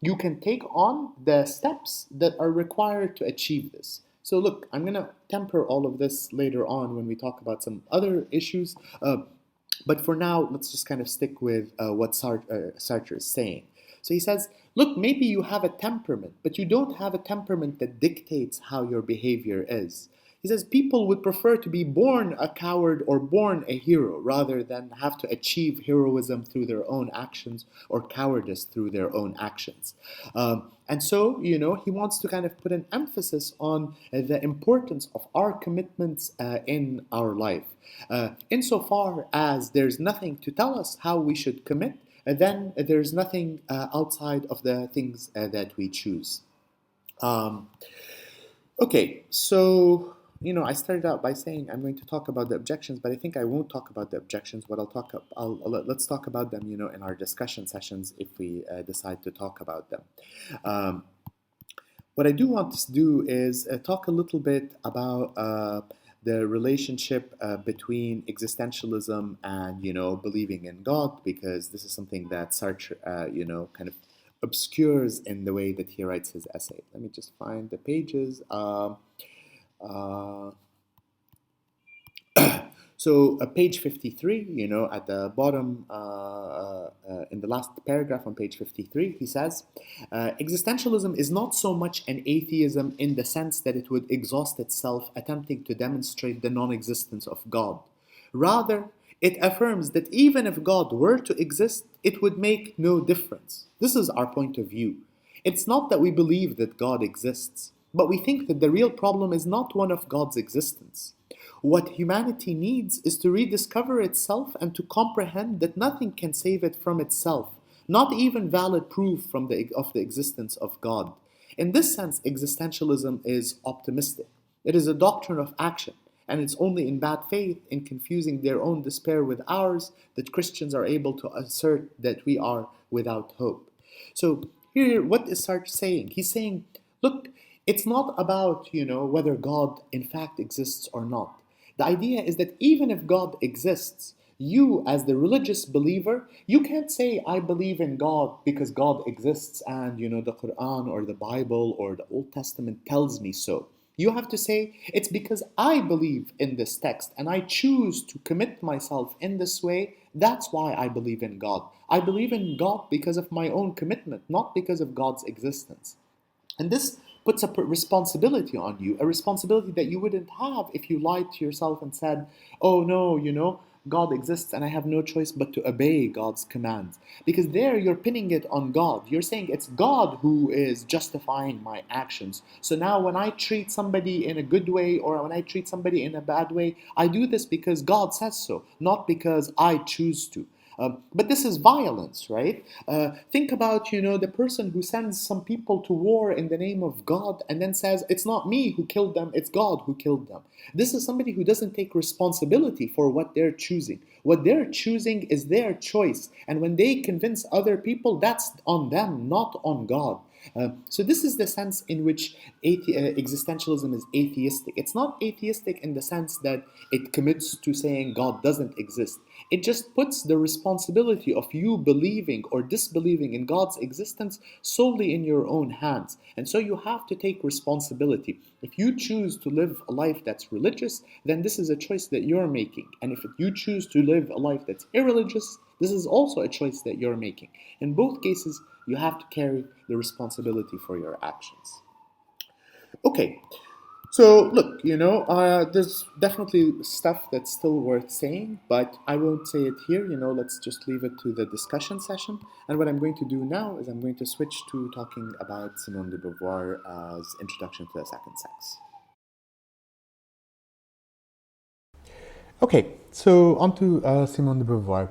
you can take on the steps that are required to achieve this. So look, I'm going to temper all of this later on when we talk about some other issues. But for now, let's just kind of stick with what Sartre is saying. So he says, look, maybe you have a temperament, but you don't have a temperament that dictates how your behavior is. He says people would prefer to be born a coward or born a hero rather than have to achieve heroism through their own actions or cowardice through their own actions. And so, he wants to kind of put an emphasis on the importance of our commitments in our life. Insofar as there's nothing to tell us how we should commit, then there's nothing outside of the things that we choose. Okay, so I started out by saying I'm going to talk about the objections, but I think I won't talk about the objections. What let's talk about them, in our discussion sessions if we decide to talk about them. What I do want to do is talk a little bit about the relationship between existentialism and believing in God, because this is something that Sartre kind of obscures in the way that he writes his essay. Let me just find the pages. So page 53, at the bottom, in the last paragraph on page 53, he says, existentialism is not so much an atheism in the sense that it would exhaust itself attempting to demonstrate the non-existence of God. Rather, It affirms that even if God were to exist, it would make no difference. This is our point of view. It's not that we believe that God exists, but we think that the real problem is not one of God's existence. What humanity needs is to rediscover itself and to comprehend that nothing can save it from itself, not even valid proof of the existence of God. In this sense, existentialism is optimistic. It is a doctrine of action, and it's only in bad faith, in confusing their own despair with ours, that Christians are able to assert that we are without hope. So here, what is Sartre saying? He's saying, look, it's not about, whether God in fact exists or not. The idea is that even if God exists, you as the religious believer, you can't say, I believe in God because God exists and, the Quran or the Bible or the Old Testament tells me so. You have to say, it's because I believe in this text and I choose to commit myself in this way. That's why I believe in God. I believe in God because of my own commitment, not because of God's existence. And this puts a responsibility on you, a responsibility that you wouldn't have if you lied to yourself and said, oh no, God exists and I have no choice but to obey God's commands. Because there you're pinning it on God. You're saying it's God who is justifying my actions. So now when I treat somebody in a good way or when I treat somebody in a bad way, I do this because God says so, not because I choose to. But this is violence, right? Think about, the person who sends some people to war in the name of God and then says, it's not me who killed them, it's God who killed them. This is somebody who doesn't take responsibility for what they're choosing. What they're choosing is their choice. And when they convince other people, that's on them, not on God. So this is the sense in which existentialism is atheistic. It's not atheistic in the sense that it commits to saying God doesn't exist. It just puts the responsibility of you believing or disbelieving in God's existence solely in your own hands. And so you have to take responsibility. If you choose to live a life that's religious, then this is a choice that you're making. And if you choose to live a life that's irreligious, this is also a choice that you're making. In both cases, you have to carry the responsibility for your actions. Okay, so look, there's definitely stuff that's still worth saying, but I won't say it here. Let's just leave it to the discussion session. And what I'm going to do now is I'm going to switch to talking about Simone de Beauvoir's Introduction to the Second Sex. Okay, so on to Simone de Beauvoir.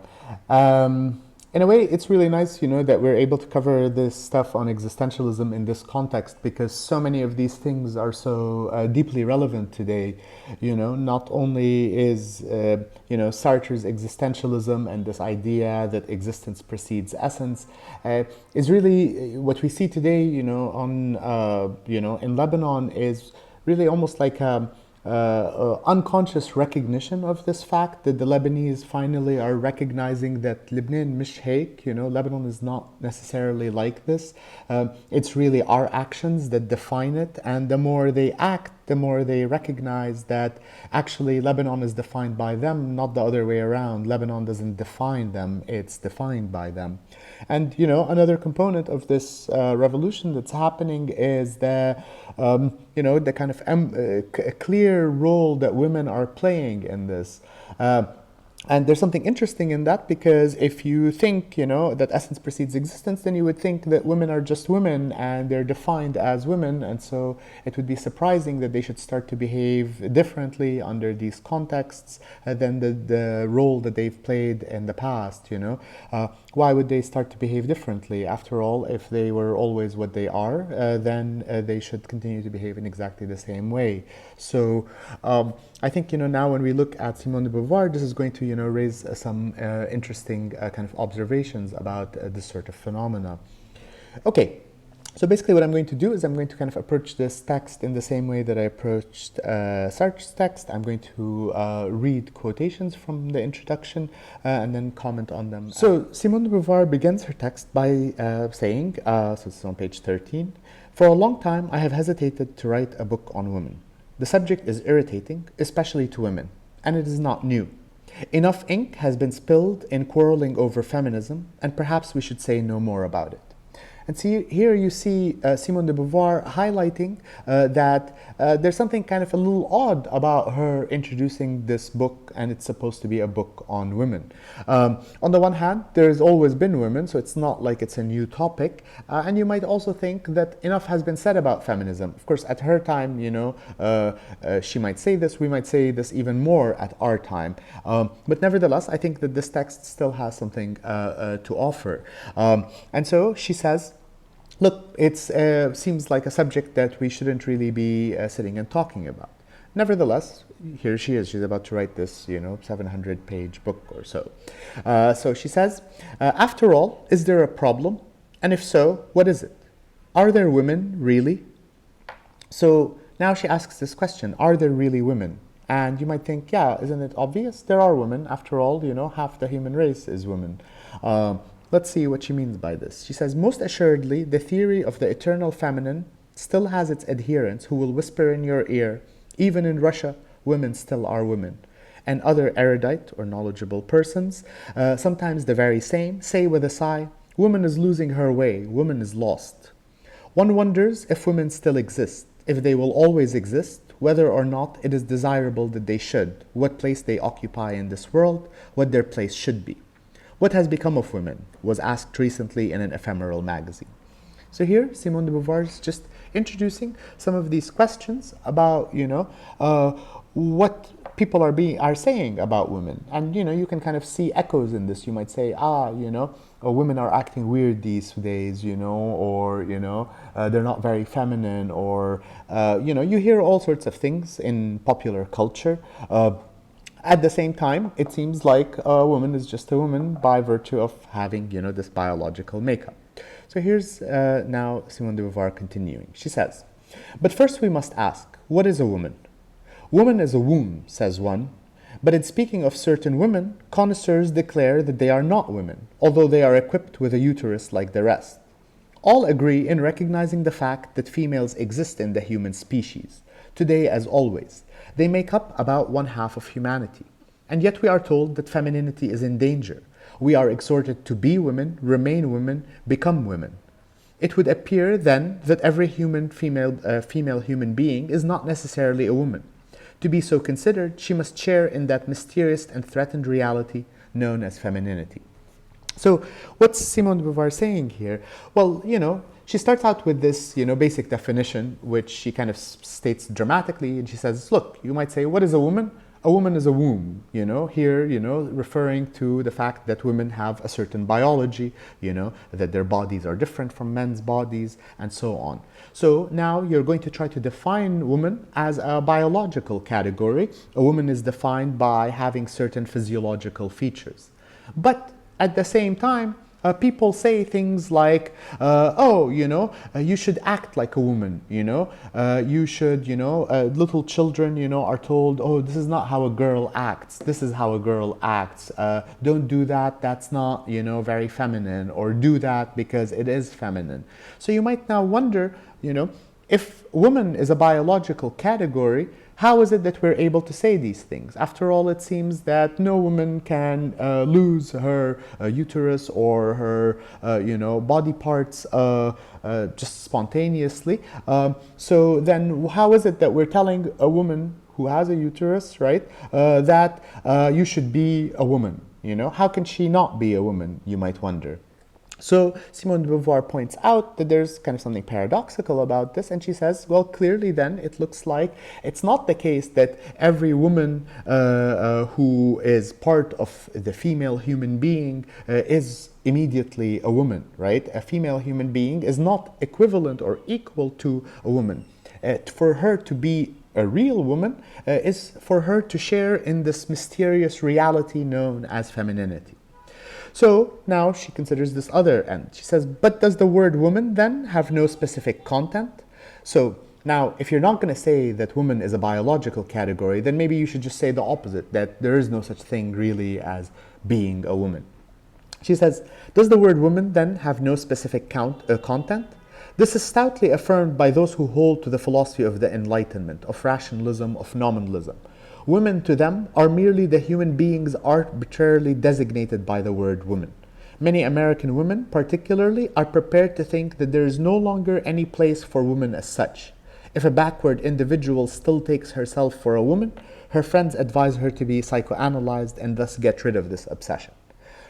In a way, it's really nice, that we're able to cover this stuff on existentialism in this context because so many of these things are so deeply relevant today. Not only is, Sartre's existentialism and this idea that existence precedes essence is really what we see today, in Lebanon is really almost like unconscious recognition of this fact that the Lebanese finally are recognizing that Lebanon mish hek, Lebanon is not necessarily like this. It's really our actions that define it, and the more they act, the more they recognize that actually Lebanon is defined by them, not the other way around. Lebanon doesn't define them, it's defined by them. And another component of this revolution that's happening is the kind of clear role that women are playing in this. And there's something interesting in that because if you think, that essence precedes existence, then you would think that women are just women and they're defined as women. And so it would be surprising that they should start to behave differently under these contexts than the role that they've played in the past, Why would they start to behave differently? After all, if they were always what they are, then they should continue to behave in exactly the same way. So I think, now when we look at Simone de Beauvoir, this is going to, raise some interesting kind of observations about this sort of phenomena. Okay, so basically what I'm going to do is I'm going to kind of approach this text in the same way that I approached Sartre's text. I'm going to read quotations from the introduction and then comment on them. So Simone de Beauvoir begins her text by saying, so this is on page 13, "For a long time I have hesitated to write a book on women. The subject is irritating, especially to women, and it is not new. Enough ink has been spilled in quarreling over feminism, and perhaps we should say no more about it. And see, here you see Simone de Beauvoir highlighting that there's something kind of a little odd about her introducing this book, and it's supposed to be a book on women. On the one hand, there's always been women, so it's not like it's a new topic. And you might also think that enough has been said about feminism. Of course, at her time, she might say this, we might say this even more at our time. But nevertheless, I think that this text still has something to offer. And so she says, look, it seems like a subject that we shouldn't really be sitting and talking about. Nevertheless, here she is. She's about to write this, 700-page book or so. So she says, after all, is there a problem? And if so, what is it? Are there women, really? So now she asks this question, are there really women? And you might think, yeah, isn't it obvious? There are women. After all, half the human race is women. Let's see what she means by this. She says, most assuredly, the theory of the eternal feminine still has its adherents who will whisper in your ear, even in Russia, women still are women. And other erudite or knowledgeable persons, sometimes the very same, say with a sigh, woman is losing her way, woman is lost. One wonders if women still exist, if they will always exist, whether or not it is desirable that they should, what place they occupy in this world, what their place should be. What has become of women was asked recently in an ephemeral magazine. So here, Simone de Beauvoir is just introducing some of these questions about, what people are saying about women. And, you can kind of see echoes in this. You might say, women are acting weird these days, or, they're not very feminine, or, you hear all sorts of things in popular culture. At the same time, it seems like a woman is just a woman by virtue of having, this biological makeup. So here's now Simone de Beauvoir continuing. She says, but first we must ask, what is a woman? Woman is a womb, says one. But in speaking of certain women, connoisseurs declare that they are not women, although they are equipped with a uterus like the rest. All agree in recognizing the fact that females exist in the human species. Today, as always, they make up about 1/2 of humanity. And yet we are told that femininity is in danger. We are exhorted to be women, remain women, become women. It would appear then that every female human being is not necessarily a woman. To be so considered, she must share in that mysterious and threatened reality known as femininity. So what's Simone de Beauvoir saying here? Well, she starts out with this, basic definition, which she kind of states dramatically, and she says, look, you might say, what is a woman? A woman is a womb, here, referring to the fact that women have a certain biology, that their bodies are different from men's bodies, and so on. So now you're going to try to define woman as a biological category. A woman is defined by having certain physiological features. But at the same time, people say things like, you should act like a woman, you should, little children, are told, oh, this is not how a girl acts, this is how a girl acts, don't do that, that's not, very feminine, or do that because it is feminine. So you might now wonder, if woman is a biological category, how is it that we're able to say these things? After all, it seems that no woman can lose her uterus or her, body parts just spontaneously. So then how is it that we're telling a woman who has a uterus, right, that you should be a woman? How can she not be a woman, you might wonder. So Simone de Beauvoir points out that there's kind of something paradoxical about this, and she says, well, clearly then it looks like it's not the case that every woman who is part of the female human being is immediately a woman, right? A female human being is not equivalent or equal to a woman. For her to be a real woman is for her to share in this mysterious reality known as femininity. So now she considers this other end. She says, but does the word woman then have no specific content? So now, if you're not going to say that woman is a biological category, then maybe you should just say the opposite, that there is no such thing really as being a woman. She says, does the word woman then have no specific content? This is stoutly affirmed by those who hold to the philosophy of the Enlightenment, of rationalism, of nominalism. Women to them are merely the human beings arbitrarily designated by the word woman. Many American women, particularly, are prepared to think that there is no longer any place for women as such. If a backward individual still takes herself for a woman, her friends advise her to be psychoanalyzed and thus get rid of this obsession.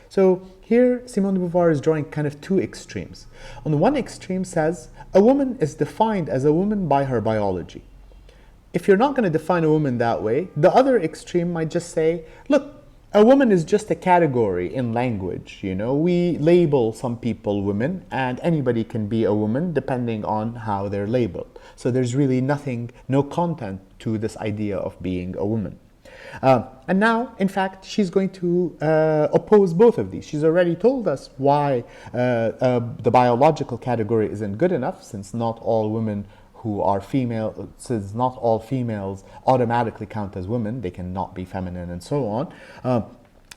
So here, Simone de Beauvoir is drawing kind of two extremes. On the one extreme says, a woman is defined as a woman by her biology. If you're not going to define a woman that way, the other extreme might just say, look, a woman is just a category in language. We label some people women, and anybody can be a woman depending on how they're labeled. So there's really nothing, no content to this idea of being a woman. And now, in fact, she's going to oppose both of these. She's already told us why the biological category isn't good enough, since not all women who are female, since not all females automatically count as women, they cannot be feminine and so on.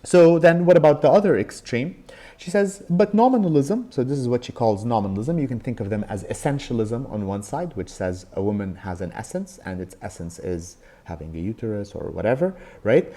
So then what about the other extreme? She says, but nominalism, so this is what she calls nominalism. You can think of them as essentialism on one side, which says a woman has an essence, and its essence is having a uterus or whatever, right?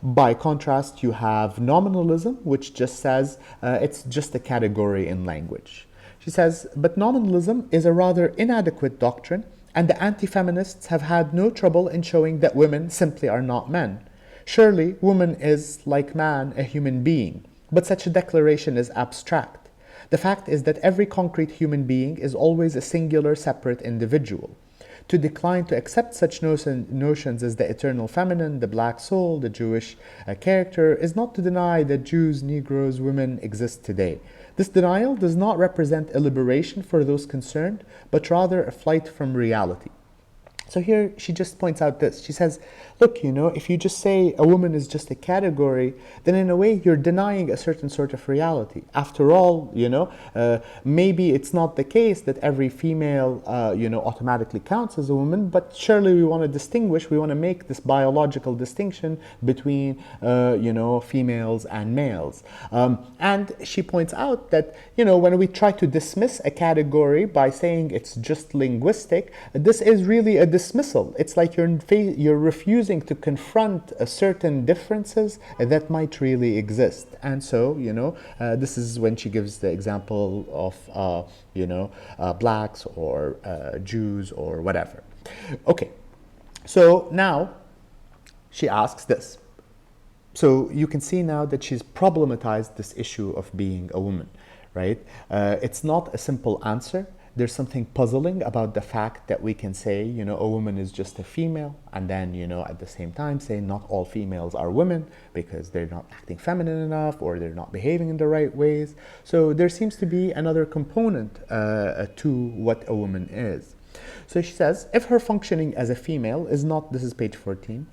By contrast, you have nominalism, which just says it's just a category in language. She says, but nominalism is a rather inadequate doctrine, and the anti-feminists have had no trouble in showing that women simply are not men. Surely, woman is, like man, a human being, but such a declaration is abstract. The fact is that every concrete human being is always a singular, separate individual. To decline to accept such notions as the eternal feminine, the black soul, the Jewish character, is not to deny that Jews, Negroes, women exist today. This denial does not represent a liberation for those concerned, but rather a flight from reality. So here she just points out this. She says, look, if you just say a woman is just a category, then in a way you're denying a certain sort of reality. After all, maybe it's not the case that every female, automatically counts as a woman, but surely we want to distinguish, we want to make this biological distinction between, females and males. And she points out that, when we try to dismiss a category by saying it's just linguistic, this is really a dismissal. It's like you're refusing to confront certain differences that might really exist. And so, this is when she gives the example of, blacks or Jews or whatever. Okay, so now she asks this. So you can see now that she's problematized this issue of being a woman, right? It's not a simple answer. There's something puzzling about the fact that we can say, a woman is just a female, and then, at the same time say not all females are women because they're not acting feminine enough or they're not behaving in the right ways. So there seems to be another component to what a woman is. So she says, if her functioning as a female is not, this is page 14,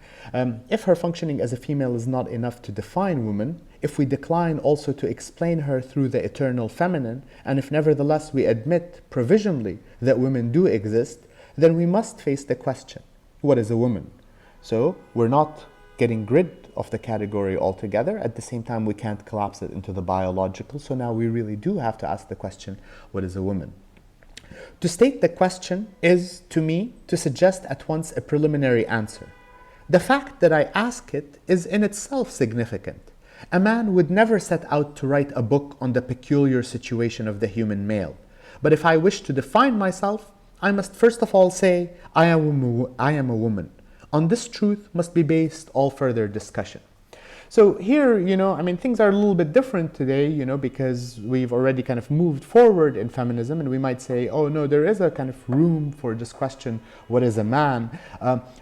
if her functioning as a female is not enough to define woman, if we decline also to explain her through the eternal feminine, and if nevertheless we admit provisionally that women do exist, then we must face the question, what is a woman? So we're not getting rid of the category altogether. At the same time, we can't collapse it into the biological. So now we really do have to ask the question, what is a woman? To state the question is, to me, to suggest at once a preliminary answer. The fact that I ask it is in itself significant. A man would never set out to write a book on the peculiar situation of the human male. But if I wish to define myself, I must first of all say, I am a woman. On this truth must be based all further discussion. So here, things are a little bit different today, because we've already kind of moved forward in feminism, and we might say, oh no, there is a kind of room for this question, what is a man?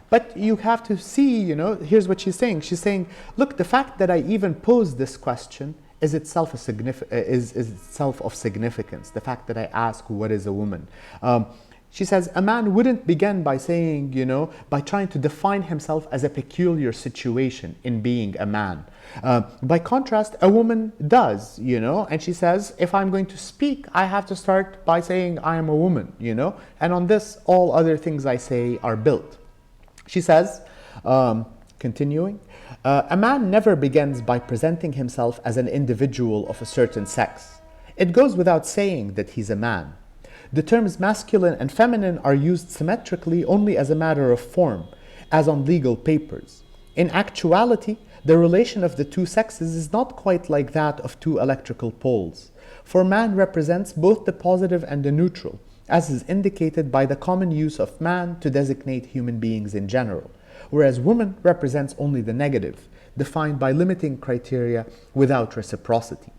But you have to see, here's what she's saying. She's saying, look, the fact that I even pose this question is itself is itself of significance. The fact that I ask, what is a woman? She says, a man wouldn't begin by saying, by trying to define himself as a peculiar situation in being a man. By contrast, a woman does, and she says, if I'm going to speak, I have to start by saying I am a woman, and on this, all other things I say are built. She says, continuing, a man never begins by presenting himself as an individual of a certain sex. It goes without saying that he's a man. The terms masculine and feminine are used symmetrically only as a matter of form, as on legal papers. In actuality, The relation of the two sexes is not quite like that of two electrical poles, for man represents both the positive and the neutral, as is indicated by the common use of man to designate human beings in general, whereas woman represents only the negative, defined by limiting criteria without reciprocity.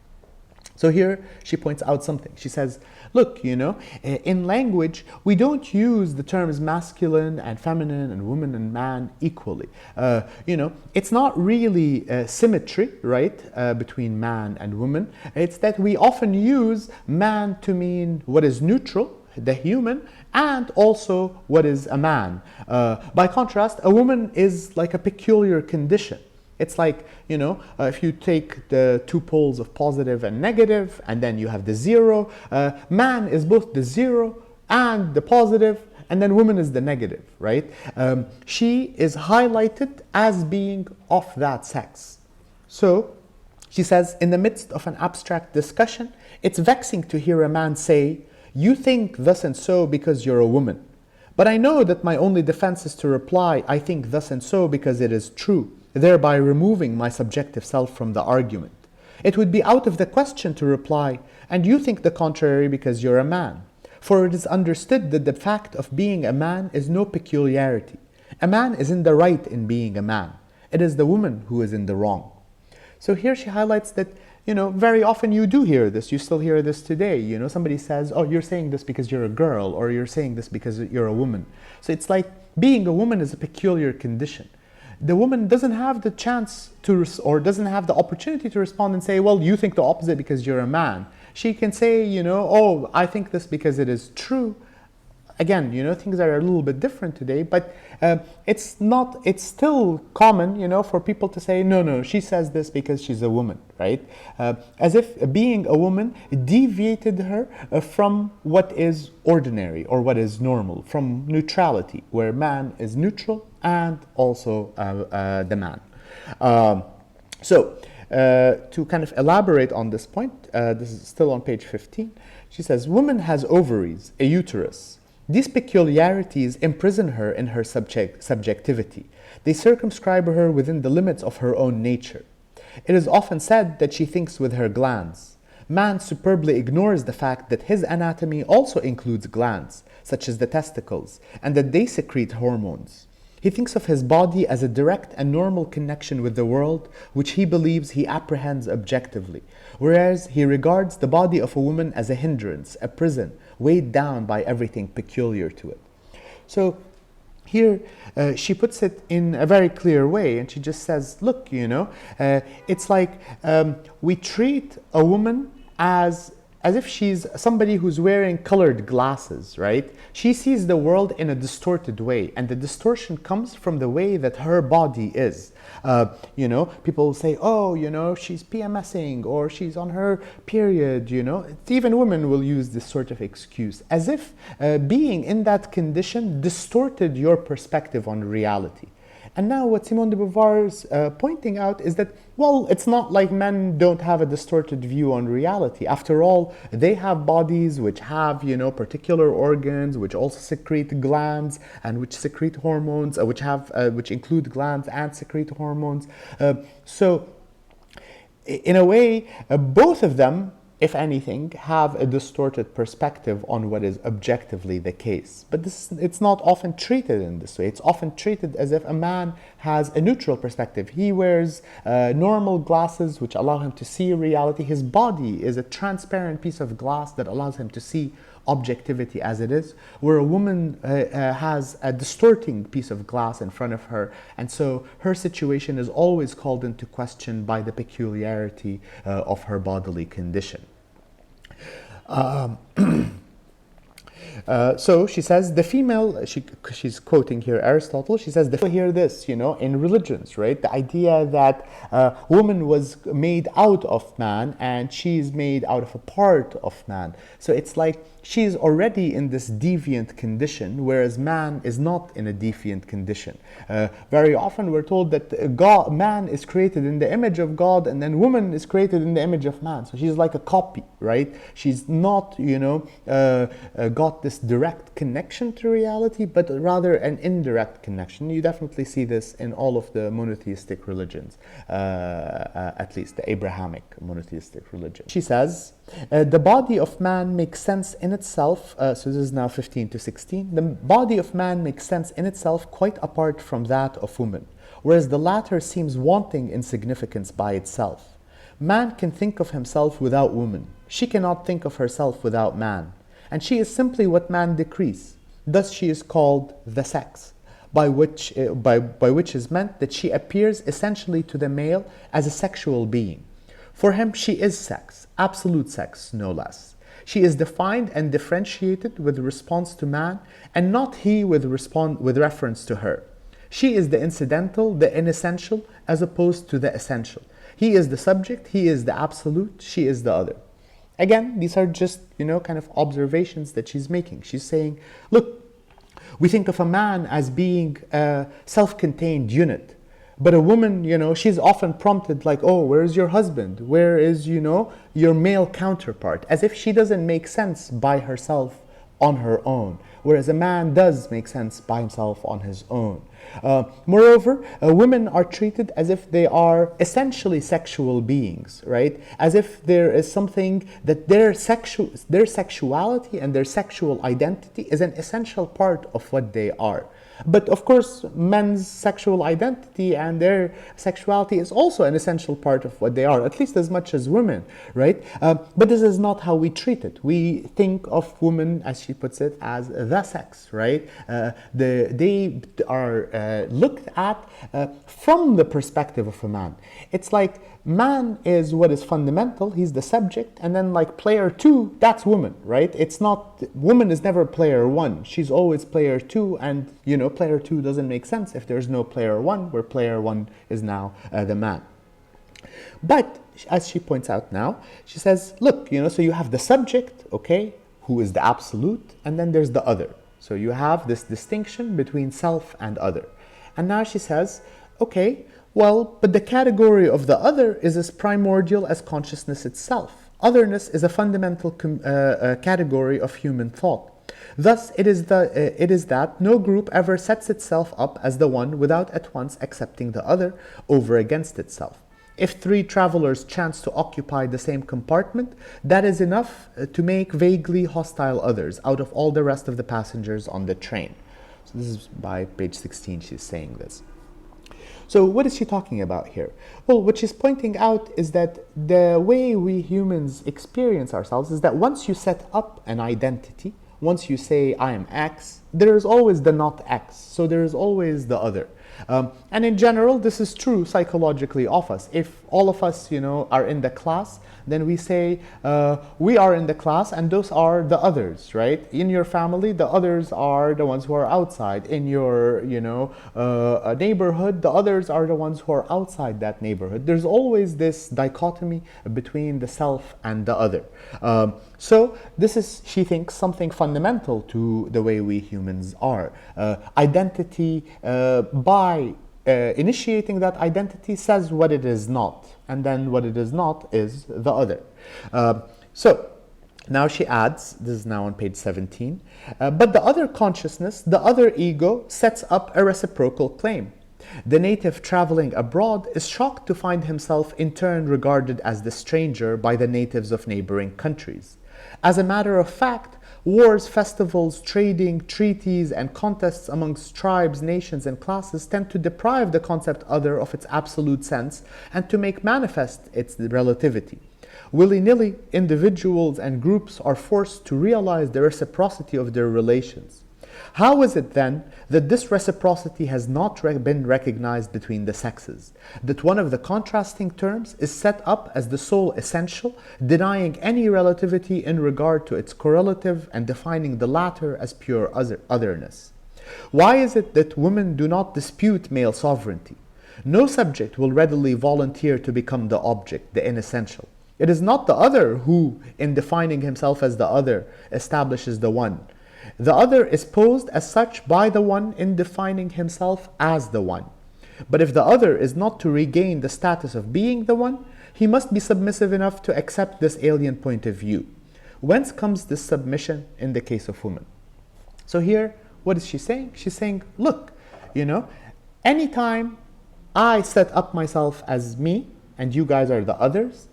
So here she points out something. She says, look, in language, we don't use the terms masculine and feminine and woman and man equally. It's not really symmetry, right, between man and woman. It's that we often use man to mean what is neutral, the human, and also what is a man. By contrast, a woman is like a peculiar condition. It's like, if you take the two poles of positive and negative, and then you have the zero, man is both the zero and the positive, and then woman is the negative, right? She is highlighted as being of that sex. So, she says, in the midst of an abstract discussion, it's vexing to hear a man say, "You think thus and so because you're a woman. But I know that my only defense is to reply, I think thus and so because it is true, thereby removing my subjective self from the argument. It would be out of the question to reply, and you think the contrary because you're a man. For it is understood that the fact of being a man is no peculiarity. A man is in the right in being a man. It is the woman who is in the wrong." So here she highlights that, very often you do hear this. You still hear this today. Somebody says, oh, you're saying this because you're a girl, or you're saying this because you're a woman. So it's like being a woman is a peculiar condition. The woman doesn't have the chance to, or doesn't have the opportunity to respond and say, well, you think the opposite because you're a man. She can say, oh, I think this because it is true. Again, things are a little bit different today, but it's still common, for people to say, no, she says this because she's a woman, right? As if being a woman deviated her from what is ordinary or what is normal, from neutrality, where man is neutral and also the man. To kind of elaborate on this point, this is still on page 15, she says, woman has ovaries, a uterus. These peculiarities imprison her in her subjectivity. They circumscribe her within the limits of her own nature. It is often said that she thinks with her glands. Man superbly ignores the fact that his anatomy also includes glands, such as the testicles, and that they secrete hormones. He thinks of his body as a direct and normal connection with the world, which he believes he apprehends objectively, whereas he regards the body of a woman as a hindrance, a prison, weighed down by everything peculiar to it. So here she puts it in a very clear way, and she just says, look, it's like we treat a woman as if she's somebody who's wearing colored glasses, right? She sees the world in a distorted way, and the distortion comes from the way that her body is. People say, oh, she's PMSing, or she's on her period, Even women will use this sort of excuse, as if being in that condition distorted your perspective on reality. And now what Simone de Beauvoir is pointing out is that, well, it's not like men don't have a distorted view on reality. After all, they have bodies which have, particular organs, which also secrete glands and which secrete hormones, which include glands and secrete hormones. So, in a way, both of them, if anything, have a distorted perspective on what is objectively the case. But it's not often treated in this way. It's often treated as if a man has a neutral perspective. He wears normal glasses which allow him to see reality. His body is a transparent piece of glass that allows him to see objectivity as it is, where a woman has a distorting piece of glass in front of her, and so her situation is always called into question by the peculiarity of her bodily condition. So she says the female, she's quoting here Aristotle, she says, hear this, in religions, right? The idea that woman was made out of man and she's made out of a part of man. So it's like she's already in this deviant condition, whereas man is not in a deviant condition. Very often we're told that man is created in the image of God, and then woman is created in the image of man. So she's like a copy, right? She's not, got this direct connection to reality, but rather an indirect connection. You definitely see this in all of the monotheistic religions, at least the Abrahamic monotheistic religion. She says, the body of man makes sense in itself, so this is now 15 to 16, the body of man makes sense in itself quite apart from that of woman, whereas the latter seems wanting in significance by itself. Man can think of himself without woman. She cannot think of herself without man. And she is simply what man decrees. Thus she is called the sex, by which is meant that she appears essentially to the male as a sexual being. For him she is sex, absolute sex, no less. She is defined and differentiated with response to man, and not he with reference to her. She is the incidental, the inessential, as opposed to the essential. He is the subject, he is the absolute, she is the other. Again, these are just, kind of observations that she's making. She's saying, look, we think of a man as being a self-contained unit. But a woman, she's often prompted like, oh, where is your husband? Where is, your male counterpart? As if she doesn't make sense by herself on her own. Whereas a man does make sense by himself on his own. Moreover, women are treated as if they are essentially sexual beings, right? As if there is something that their sexuality and their sexual identity is an essential part of what they are. But of course, men's sexual identity and their sexuality is also an essential part of what they are, at least as much as women, right? But this is not how we treat it. We think of women, as she puts it, as the sex, right? They are looked at from the perspective of a man. It's like man is what is fundamental, he's the subject, and then like player two, that's woman, right? It's not, woman is never player one, she's always player two, and player two doesn't make sense if there's no player one, where player one is now the man. But as she points out now, she says, look, so you have the subject, okay, who is the absolute, and then there's the other. So you have this distinction between self and other. And now she says, okay, well, but the category of the other is as primordial as consciousness itself. Otherness is a fundamental category of human thought. Thus, it is that no group ever sets itself up as the one without at once accepting the other over against itself. If three travelers chance to occupy the same compartment, that is enough to make vaguely hostile others out of all the rest of the passengers on the train. So this is by page 16, she's saying this. So what is she talking about here? Well, what she's pointing out is that the way we humans experience ourselves is that once you set up an identity, once you say, I am X, there is always the not X. So there is always the other. And in general, this is true psychologically of us. If all of us, are in the class, then we say, we are in the class and those are the others, right? In your family, the others are the ones who are outside. In your, neighborhood, the others are the ones who are outside that neighborhood. There's always this dichotomy between the self and the other. So this is, she thinks, something fundamental to the way we humans are. Identity, by initiating that identity, says what it is not, and then what it is not is the other. So now she adds, this is now on page 17, but the other consciousness, the other ego, sets up a reciprocal claim. The native traveling abroad is shocked to find himself in turn regarded as the stranger by the natives of neighboring countries. As a matter of fact, wars, festivals, trading, treaties, and contests amongst tribes, nations, and classes tend to deprive the concept other of its absolute sense and to make manifest its relativity. Willy-nilly, individuals and groups are forced to realize the reciprocity of their relations. How is it then that this reciprocity has not been recognized between the sexes? That one of the contrasting terms is set up as the sole essential, denying any relativity in regard to its correlative and defining the latter as pure otherness? Why is it that women do not dispute male sovereignty? No subject will readily volunteer to become the object, the inessential. It is not the other who, in defining himself as the other, establishes the one. The other is posed as such by the one in defining himself as the one. But if the other is not to regain the status of being the one, he must be submissive enough to accept this alien point of view. Whence comes this submission in the case of women? So here, what is she saying? She's saying, look, anytime I set up myself as me and you guys are the others,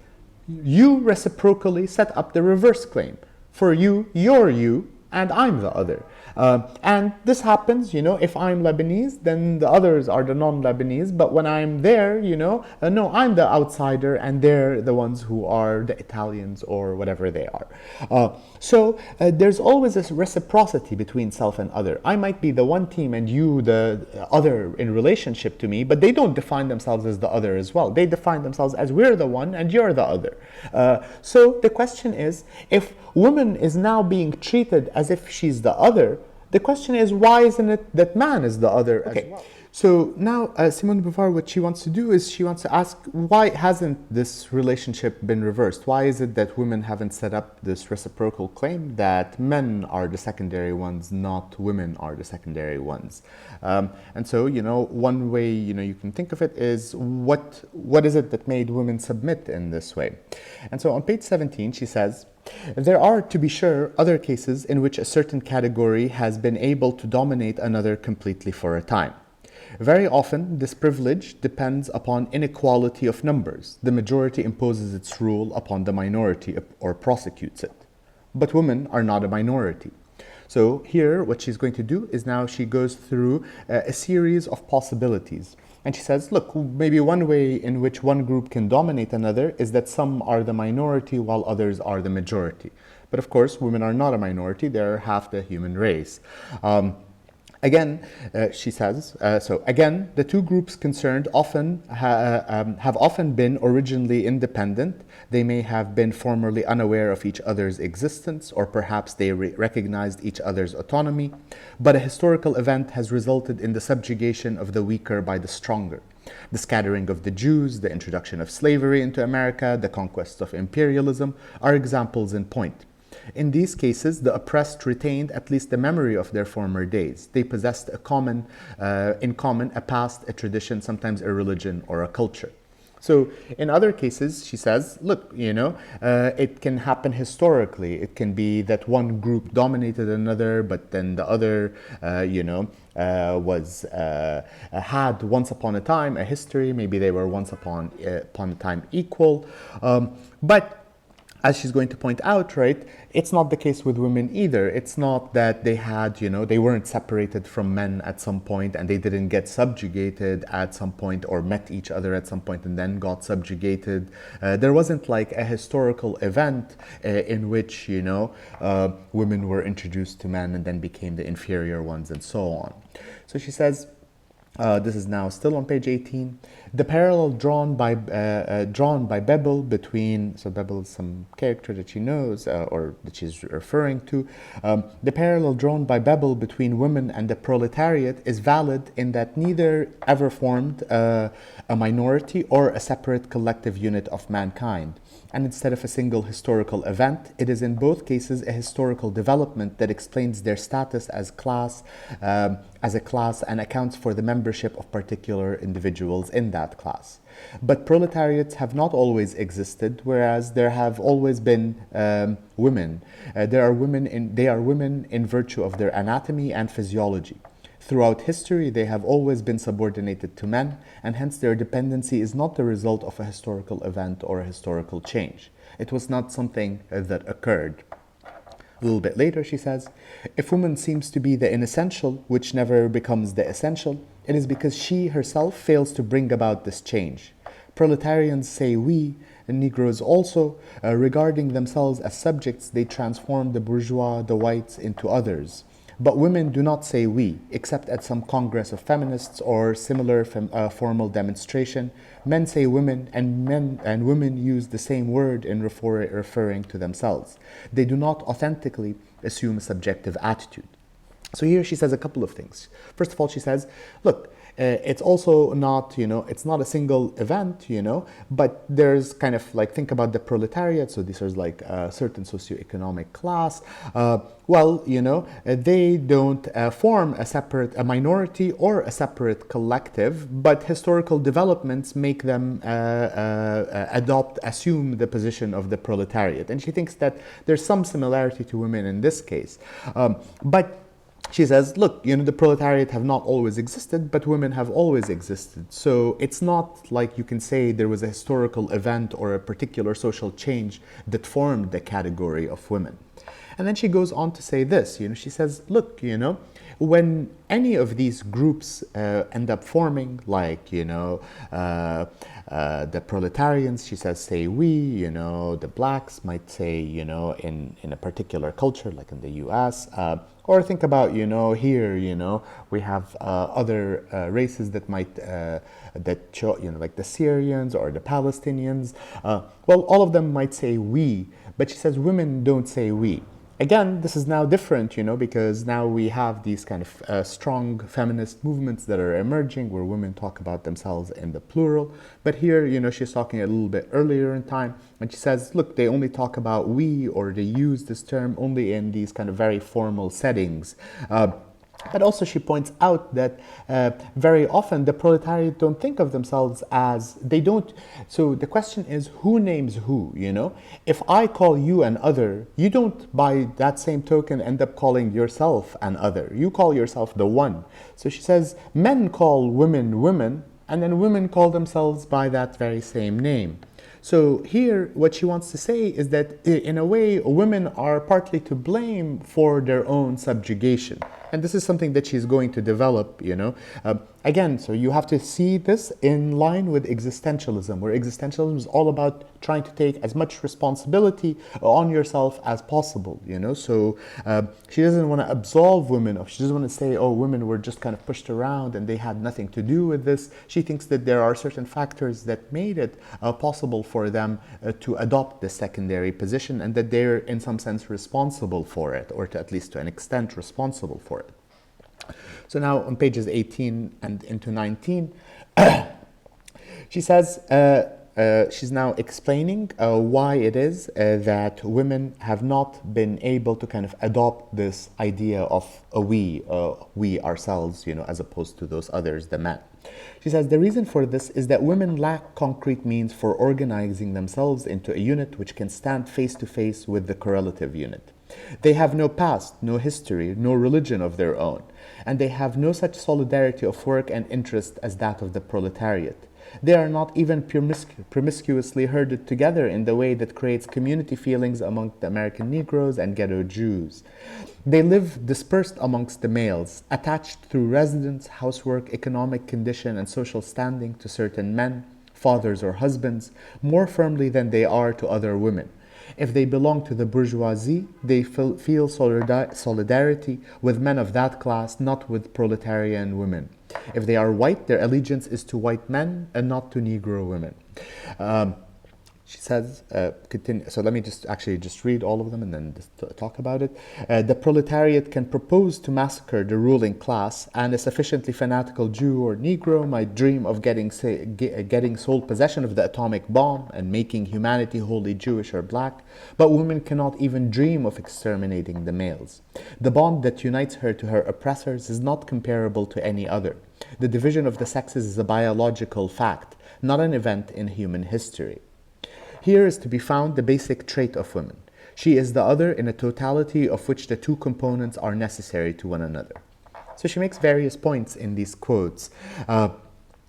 you reciprocally set up the reverse claim. For you, you're you, and I'm the other. And this happens, if I'm Lebanese, then the others are the non-Lebanese. But when I'm there, no, I'm the outsider, and they're the ones who are the Italians or whatever they are. So there's always this reciprocity between self and other. I might be the one team and you the other in relationship to me, but they don't define themselves as the other as well. They define themselves as we're the one and you're the other. So the question is, if woman is now being treated as if she's the other, the question is, why isn't it that man is the other as well? So now Simone de Beauvoir, what she wants to do is she wants to ask, why hasn't this relationship been reversed? Why is it that women haven't set up this reciprocal claim that men are the secondary ones, not women are the secondary ones? And so, one way, you can think of it is, what is it that made women submit in this way? And so on page 17, she says, there are, to be sure, other cases in which a certain category has been able to dominate another completely for a time. Very often, this privilege depends upon inequality of numbers. The majority imposes its rule upon the minority or prosecutes it. But women are not a minority. So here, what she's going to do is now she goes through a series of possibilities. And she says, look, maybe one way in which one group can dominate another is that some are the minority while others are the majority. But of course, women are not a minority, they're half the human race. Again, she says, again, the two groups concerned have often been originally independent. They may have been formerly unaware of each other's existence, or perhaps they recognized each other's autonomy. But a historical event has resulted in the subjugation of the weaker by the stronger. The scattering of the Jews, the introduction of slavery into America, the conquest of imperialism are examples in point. In these cases, the oppressed retained at least the memory of their former days. They possessed in common a past, a tradition, sometimes a religion or a culture. So in other cases, she says, look, it can happen historically. It can be that one group dominated another, but then the other, had once upon a time a history. Maybe they were once upon a time equal. But as she's going to point out, right, it's not the case with women either. It's not that they had, they weren't separated from men at some point and they didn't get subjugated at some point or met each other at some point and then got subjugated. There wasn't like a historical event in which, women were introduced to men and then became the inferior ones and so on. So she says, this is now still on page 18. The parallel drawn by Bebel between, so Bebel is some character that she knows or that she's referring to. The parallel drawn by Bebel between women and the proletariat is valid in that neither ever formed a minority or a separate collective unit of mankind. And instead of a single historical event, it is in both cases a historical development that explains their status as a class and accounts for the membership of particular individuals in that class. But proletariats have not always existed, whereas there have always been women. They are women in virtue of their anatomy and physiology. Throughout history, they have always been subordinated to men, and hence their dependency is not the result of a historical event or a historical change. It was not something that occurred. A little bit later, she says, if woman seems to be the inessential, which never becomes the essential, it is because she herself fails to bring about this change. Proletarians say we, and Negroes also, regarding themselves as subjects, they transform the bourgeois, the whites, into others. But women do not say we, except at some congress of feminists or similar formal demonstration. Men say women, and women use the same word in referring to themselves. They do not authentically assume a subjective attitude. So here she says a couple of things. First of all, she says, look, it's also not, it's not a single event, but there's kind of like, think about the proletariat. So these are like a certain socioeconomic class. They don't form a minority or a separate collective, but historical developments make them assume the position of the proletariat. And she thinks that there's some similarity to women in this case. But She says, look, the proletariat have not always existed, but women have always existed. So it's not like you can say there was a historical event or a particular social change that formed the category of women. And then she goes on to say this, she says, look, when any of these groups end up forming, like, the proletarians, she says, say we, the blacks might say, in a particular culture, like in the US, or think about, here, we have other races that might, that show, like the Syrians or the Palestinians. Well, all of them might say we, but she says women don't say we. Again, this is now different, because now we have these kind of strong feminist movements that are emerging where women talk about themselves in the plural. But here, she's talking a little bit earlier in time, and she says, look, they only talk about we, or they use this term only in these kind of very formal settings. But also she points out that very often the proletariat don't think of themselves as, they don't, so the question is who names who, If I call you an other, you don't by that same token end up calling yourself an other. You call yourself the one. So she says men call women women, and then women call themselves by that very same name. So here, what she wants to say is that, in a way, women are partly to blame for their own subjugation. And this is something that she's going to develop, Again, so you have to see this in line with existentialism, where existentialism is all about trying to take as much responsibility on yourself as possible, So she doesn't want to absolve women. She doesn't want to say, oh, women were just kind of pushed around and they had nothing to do with this. She thinks that there are certain factors that made it possible for them to adopt this secondary position, and that they're in some sense responsible for it, or at least to an extent responsible for it. So now on pages 18 and into 19, she says she's now explaining why it is that women have not been able to kind of adopt this idea of a we ourselves, as opposed to those others, the men. She says the reason for this is that women lack concrete means for organizing themselves into a unit which can stand face to face with the correlative unit. They have no past, no history, no religion of their own, and they have no such solidarity of work and interest as that of the proletariat. They are not even promiscuously herded together in the way that creates community feelings among the American Negroes and ghetto Jews. They live dispersed amongst the males, attached through residence, housework, economic condition, and social standing to certain men, fathers or husbands, more firmly than they are to other women. If they belong to the bourgeoisie, they feel solidarity with men of that class, not with proletarian women. If they are white, their allegiance is to white men and not to Negro women. She says, continue. So let me just read all of them and then just talk about it. The proletariat can propose to massacre the ruling class, and a sufficiently fanatical Jew or Negro might dream of getting sole possession of the atomic bomb and making humanity wholly Jewish or black. But women cannot even dream of exterminating the males. The bond that unites her to her oppressors is not comparable to any other. The division of the sexes is a biological fact, not an event in human history. Here is to be found the basic trait of women. She is the other in a totality of which the two components are necessary to one another. So she makes various points in these quotes.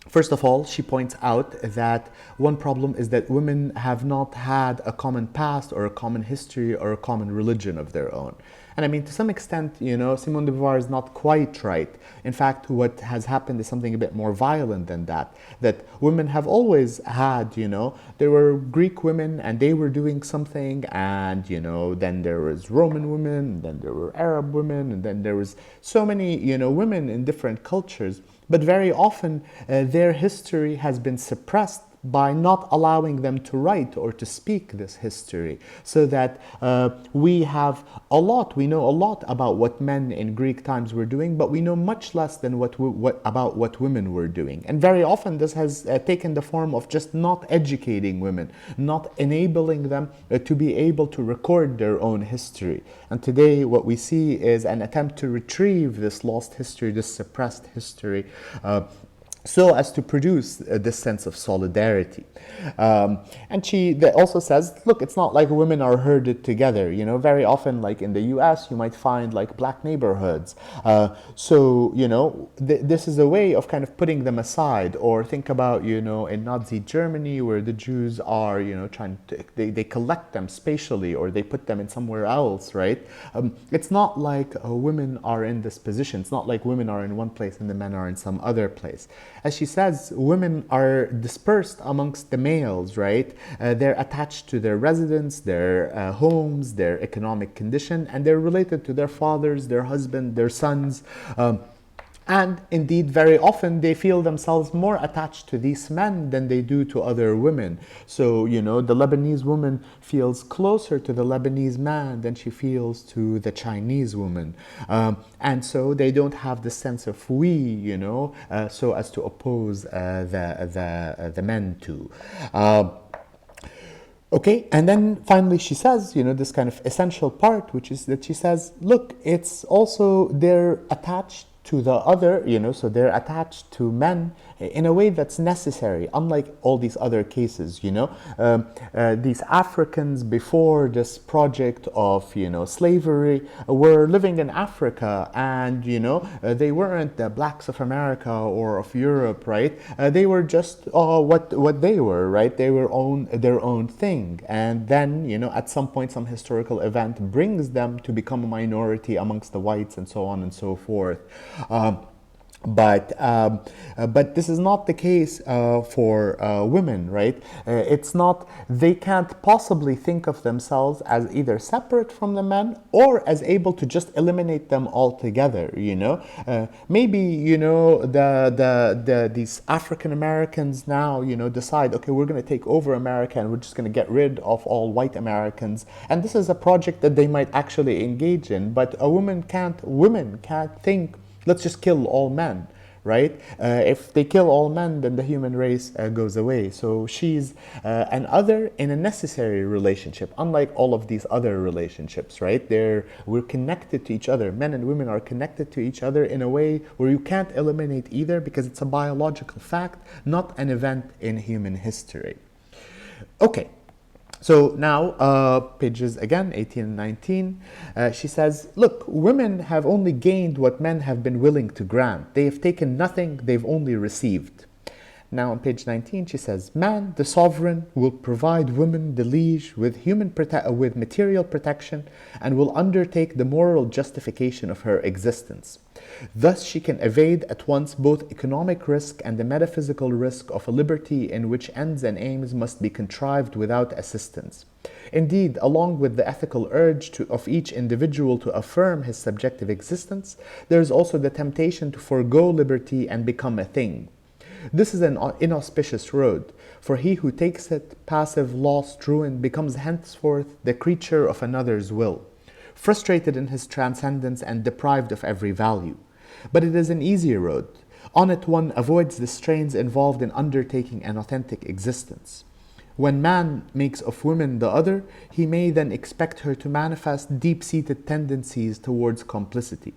First of all, she points out that one problem is that women have not had a common past or a common history or a common religion of their own. And I mean, to some extent, Simone de Beauvoir is not quite right. In fact, what has happened is something a bit more violent than that. That women have always had, there were Greek women and they were doing something, and, then there was Roman women, and then there were Arab women, and then there was so many, women in different cultures. But very often, their history has been suppressed by not allowing them to write or to speak this history, so that we know a lot about what men in Greek times were doing, but we know much less than about what women were doing. And very often this has taken the form of just not educating women, not enabling them to be able to record their own history. And today what we see is an attempt to retrieve this lost history, this suppressed history, so as to produce this sense of solidarity. And she also says, look, it's not like women are herded together. You know, very often, like in the US, you might find like black neighborhoods. So, you know, this is a way of kind of putting them aside. Or think about, you know, in Nazi Germany, where the Jews are, you know, trying to, they collect them spatially, or they put them in somewhere else, right? It's not like women are in this position. It's not like women are in one place and the men are in some other place. As she says, women are dispersed amongst the males, right? They're attached to their residence, their homes, their economic condition, and they're related to their fathers, their husband, their sons. And indeed, very often they feel themselves more attached to these men than they do to other women. So, you know, the Lebanese woman feels closer to the Lebanese man than she feels to the Chinese woman. And so they don't have the sense of we, you know, so as to oppose the men to. Okay, and then finally she says, you know, this kind of essential part, which is that she says, look, it's also they're attached to the other, you know, so they're attached to men in a way that's necessary, unlike all these other cases, you know. These Africans before this project of, you know, slavery were living in Africa, and, you know, they weren't the blacks of America or of Europe, right? They were just what they were, right? They were their own thing. And then, you know, at some point, some historical event brings them to become a minority amongst the whites and so on and so forth. But this is not the case for women, right? It's not, they can't possibly think of themselves as either separate from the men or as able to just eliminate them altogether, you know? Maybe, you know, these African Americans now, you know, decide, okay, we're going to take over America and we're just going to get rid of all white Americans. And this is a project that they might actually engage in, but women can't think, let's just kill all men, right? If they kill all men, then the human race goes away. So she's an other in a necessary relationship, unlike all of these other relationships, right? We're connected to each other. Men and women are connected to each other in a way where you can't eliminate either, because it's a biological fact, not an event in human history. Okay. So now, pages again, 18 and 19, she says, look, women have only gained what men have been willing to grant. They have taken nothing, they've only received. Now on page 19, she says, man, the sovereign, will provide woman, the liege, with material protection, and will undertake the moral justification of her existence. Thus she can evade at once both economic risk and the metaphysical risk of a liberty in which ends and aims must be contrived without assistance. Indeed, along with the ethical urge of each individual to affirm his subjective existence, there is also the temptation to forego liberty and become a thing. This is an inauspicious road, for he who takes it, passive, lost, ruined, becomes henceforth the creature of another's will, frustrated in his transcendence and deprived of every value. But it is an easy road. On it one avoids the strains involved in undertaking an authentic existence. When man makes of woman the other, he may then expect her to manifest deep-seated tendencies towards complicity.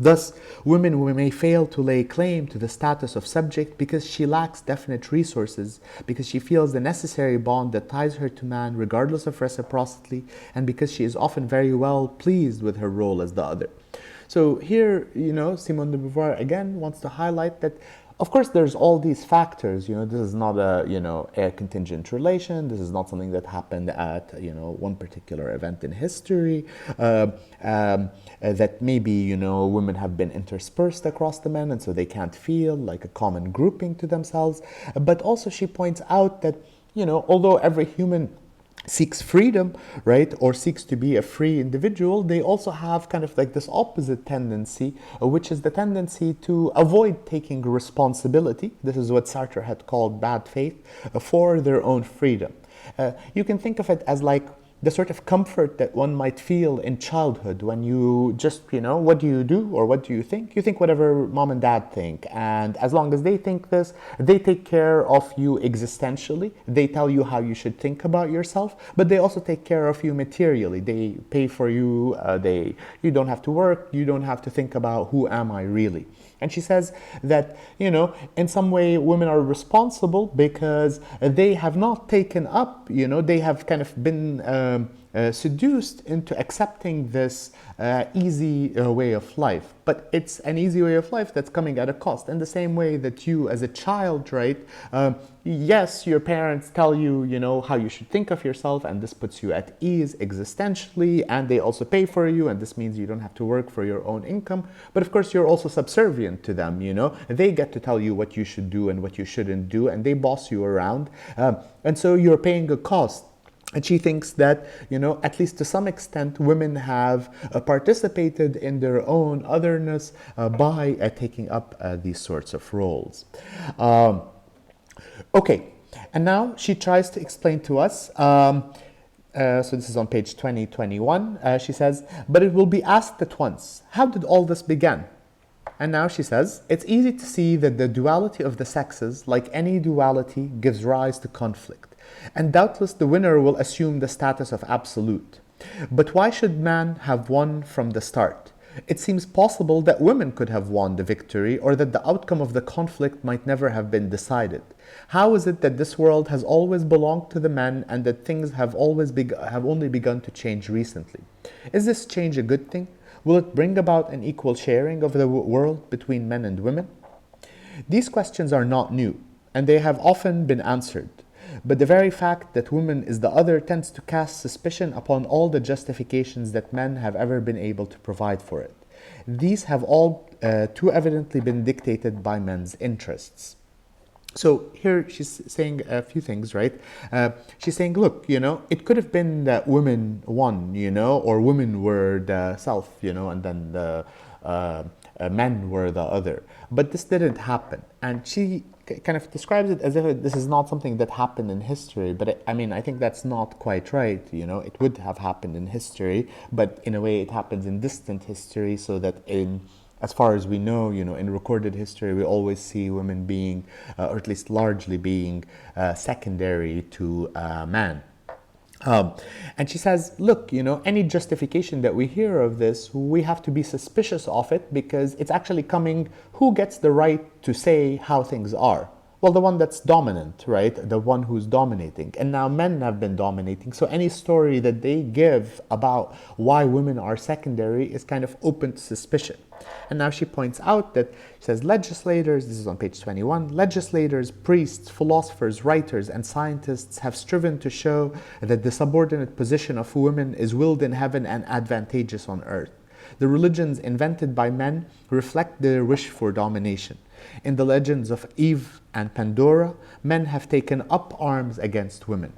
Thus, women may fail to lay claim to the status of subject because she lacks definite resources, because she feels the necessary bond that ties her to man regardless of reciprocity, and because she is often very well pleased with her role as the other. So here, you know, Simone de Beauvoir again wants to highlight that, of course, there's all these factors. You know, this is not a contingent relation. This is not something that happened at, one particular event in history. That maybe, women have been interspersed across the men, and so they can't feel like a common grouping to themselves. But also she points out that, although every human seeks freedom, right, or seeks to be a free individual, they also have kind of like this opposite tendency, which is the tendency to avoid taking responsibility. This is what Sartre had called bad faith, for their own freedom. You can think of it as like, the sort of comfort that one might feel in childhood when you just, what do you do or what do you think? You think whatever mom and dad think. And as long as they think this, they take care of you existentially. They tell you how you should think about yourself, but they also take care of you materially. They pay for you. You don't have to work. You don't have to think about who am I really. And she says that, in some way women are responsible because they have not taken up, they have kind of been seduced into accepting this easy way of life. But it's an easy way of life that's coming at a cost. In the same way that you as a child, right, yes, your parents tell you, how you should think of yourself, and this puts you at ease existentially, and they also pay for you, and this means you don't have to work for your own income. But of course, you're also subservient to them, They get to tell you what you should do and what you shouldn't do, and they boss you around. And so you're paying a cost. And she thinks that, at least to some extent, women have participated in their own otherness by taking up these sorts of roles. Okay, and now she tries to explain to us, so this is on page 2021, she says, but it will be asked at once, how did all this begin? And now she says, it's easy to see that the duality of the sexes, like any duality, gives rise to conflict. And doubtless the winner will assume the status of absolute. But why should man have won from the start? It seems possible that women could have won the victory, or that the outcome of the conflict might never have been decided. How is it that this world has always belonged to the men, and that things have only begun to change recently? Is this change a good thing? Will it bring about an equal sharing of the world between men and women? These questions are not new, and they have often been answered. But the very fact that woman is the other tends to cast suspicion upon all the justifications that men have ever been able to provide for it. These have all too evidently been dictated by men's interests. So here she's saying a few things, right? She's saying, look, it could have been that women won, or women were the self, and then the men were the other. But this didn't happen. And she kind of describes it as if this is not something that happened in history. But I think that's not quite right. It would have happened in history, but in a way it happens in distant history, so that as far as we know, in recorded history, we always see women being, or at least largely being, secondary to man. And she says, look, any justification that we hear of this, we have to be suspicious of it, because it's actually coming, who gets the right to say how things are? Well, the one that's dominant, right? The one who's dominating. And now men have been dominating. So any story that they give about why women are secondary is kind of open to suspicion. And now she points out that, she says, legislators, this is on page 21, legislators, priests, philosophers, writers, and scientists have striven to show that the subordinate position of women is willed in heaven and advantageous on earth. The religions invented by men reflect their wish for domination. In the legends of Eve and Pandora, men have taken up arms against women.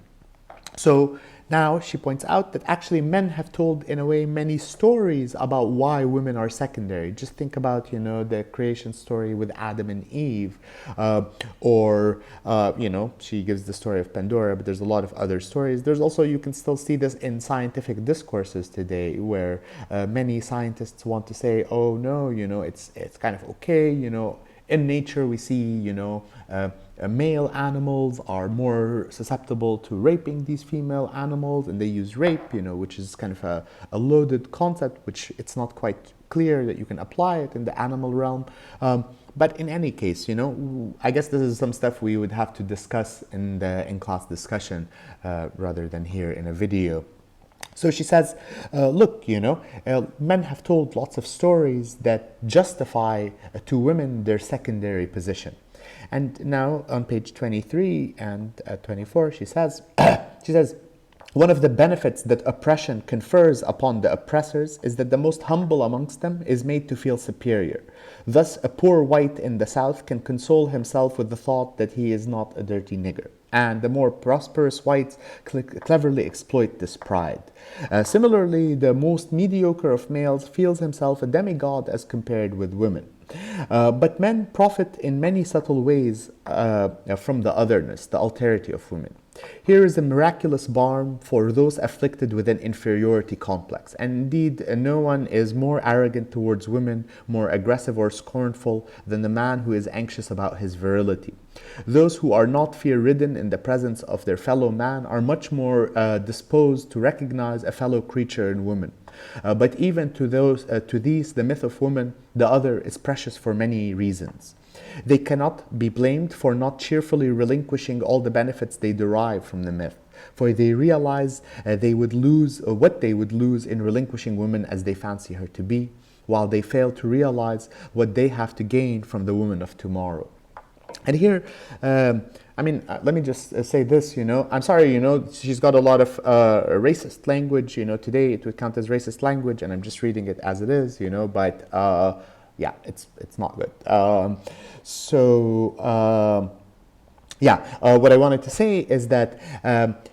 So now she points out that actually men have told, in a way, many stories about why women are secondary. Just think about, the creation story with Adam and Eve, or she gives the story of Pandora, but there's a lot of other stories. There's also, you can still see this in scientific discourses today, where many scientists want to say, oh no, it's kind of okay, in nature we see, male animals are more susceptible to raping these female animals, and they use rape, which is kind of a loaded concept, which it's not quite clear that you can apply it in the animal realm. But in any case, I guess this is some stuff we would have to discuss in the in-class discussion rather than here in a video. So she says, look, men have told lots of stories that justify to women their secondary position. And now on page 23 and 24, she says, one of the benefits that oppression confers upon the oppressors is that the most humble amongst them is made to feel superior. Thus, a poor white in the South can console himself with the thought that he is not a dirty nigger. And the more prosperous whites cleverly exploit this pride. Similarly, the most mediocre of males feels himself a demigod as compared with women. But men profit in many subtle ways from the otherness, the alterity of women. Here is a miraculous balm for those afflicted with an inferiority complex. And indeed, no one is more arrogant towards women, more aggressive or scornful than the man who is anxious about his virility. Those who are not fear-ridden in the presence of their fellow man are much more disposed to recognize a fellow creature in woman. But even to these, the myth of woman, the other, is precious for many reasons. They cannot be blamed for not cheerfully relinquishing all the benefits they derive from the myth, for they realize they would lose what they would lose in relinquishing woman as they fancy her to be, while they fail to realize what they have to gain from the woman of tomorrow. And here, let me just say this, I'm sorry, she's got a lot of racist language, today it would count as racist language, and I'm just reading it as it is, but yeah, it's not good. What I wanted to say is that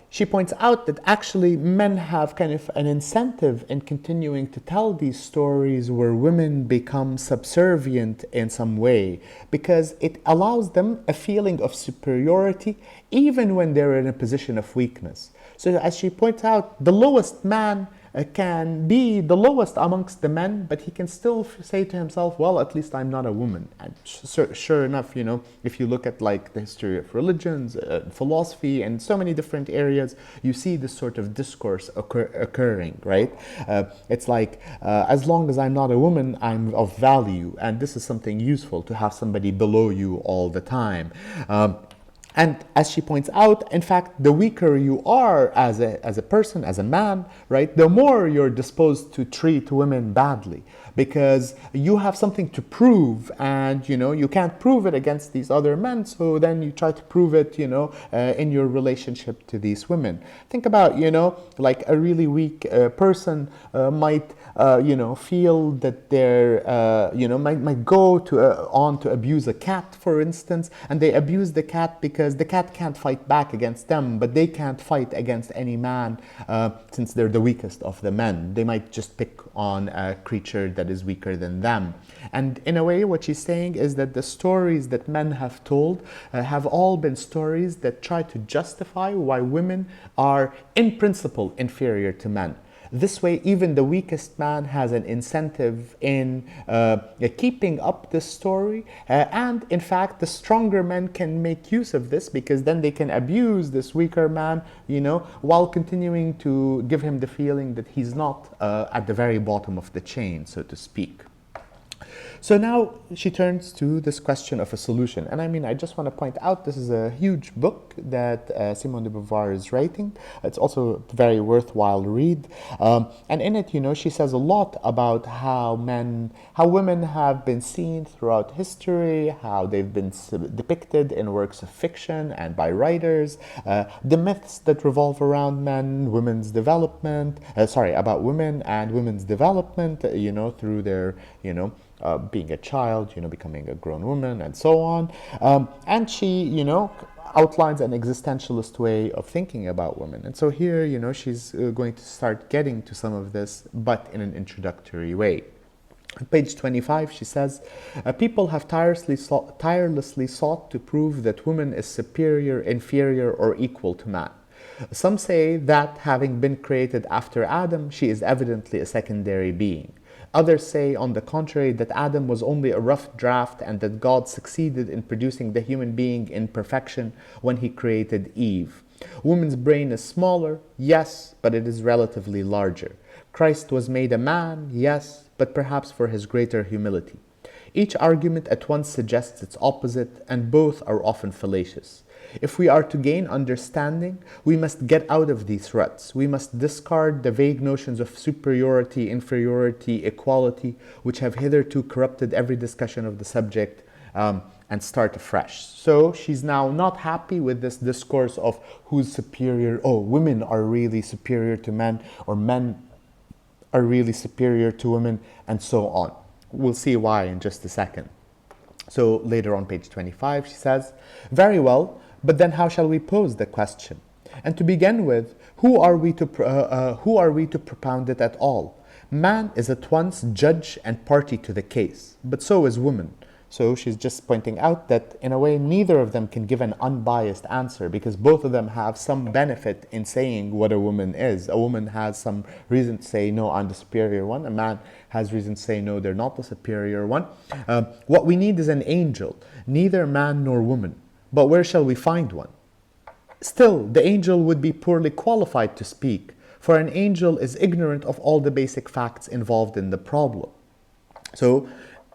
she points out that actually men have kind of an incentive in continuing to tell these stories where women become subservient in some way, because it allows them a feeling of superiority even when they're in a position of weakness. So as she points out, the lowest man can be the lowest amongst the men, but he can still say to himself, well, at least I'm not a woman. And sure enough, if you look at like the history of religions, philosophy, and so many different areas, you see this sort of discourse occurring, right? It's like, as long as I'm not a woman, I'm of value, and this is something useful to have somebody below you all the time. And as she points out, in fact, the weaker you are as a person, as a man, right, the more you're disposed to treat women badly, because you have something to prove, and you can't prove it against these other men, so then you try to prove it, in your relationship to these women. Think about, like a really weak person might feel that they're, might go on to abuse a cat, for instance, and they abuse the cat because the cat can't fight back against them, but they can't fight against any man since they're the weakest of the men. They might just pick on a creature that is weaker than them. And in a way, what she's saying is that the stories that men have told have all been stories that try to justify why women are, in principle, inferior to men. This way, even the weakest man has an incentive in keeping up this story, and in fact, the stronger men can make use of this, because then they can abuse this weaker man, while continuing to give him the feeling that he's not at the very bottom of the chain, so to speak. So now she turns to this question of a solution. And I just want to point out, this is a huge book that Simone de Beauvoir is writing. It's also a very worthwhile read. And in it, she says a lot about how women have been seen throughout history, how they've been depicted in works of fiction and by writers, the myths that revolve around men, women's development, about women and women's development, through their, being a child, becoming a grown woman, and so on. And she, outlines an existentialist way of thinking about women. And so here, she's going to start getting to some of this, but in an introductory way. On page 25, she says, people have tirelessly sought to prove that woman is superior, inferior, or equal to man. Some say that, having been created after Adam, she is evidently a secondary being. Others say, on the contrary, that Adam was only a rough draft and that God succeeded in producing the human being in perfection when he created Eve. Woman's brain is smaller, yes, but it is relatively larger. Christ was made a man, yes, but perhaps for his greater humility. Each argument at once suggests its opposite, and both are often fallacious. If we are to gain understanding, we must get out of these ruts. We must discard the vague notions of superiority, inferiority, equality, which have hitherto corrupted every discussion of the subject, and start afresh. So she's now not happy with this discourse of who's superior. Oh, women are really superior to men, or men are really superior to women, and so on. We'll see why in just a second. So later on page 25, she says, very well, but then how shall we pose the question? And to begin with, who are we to propound it at all? Man is at once judge and party to the case, but so is woman. So she's just pointing out that, in a way, neither of them can give an unbiased answer because both of them have some benefit in saying what a woman is. A woman has some reason to say, no, I'm the superior one. A man has reason to say, no, they're not the superior one. What we need is an angel, neither man nor woman. But where shall we find one? Still, the angel would be poorly qualified to speak, for an angel is ignorant of all the basic facts involved in the problem. So,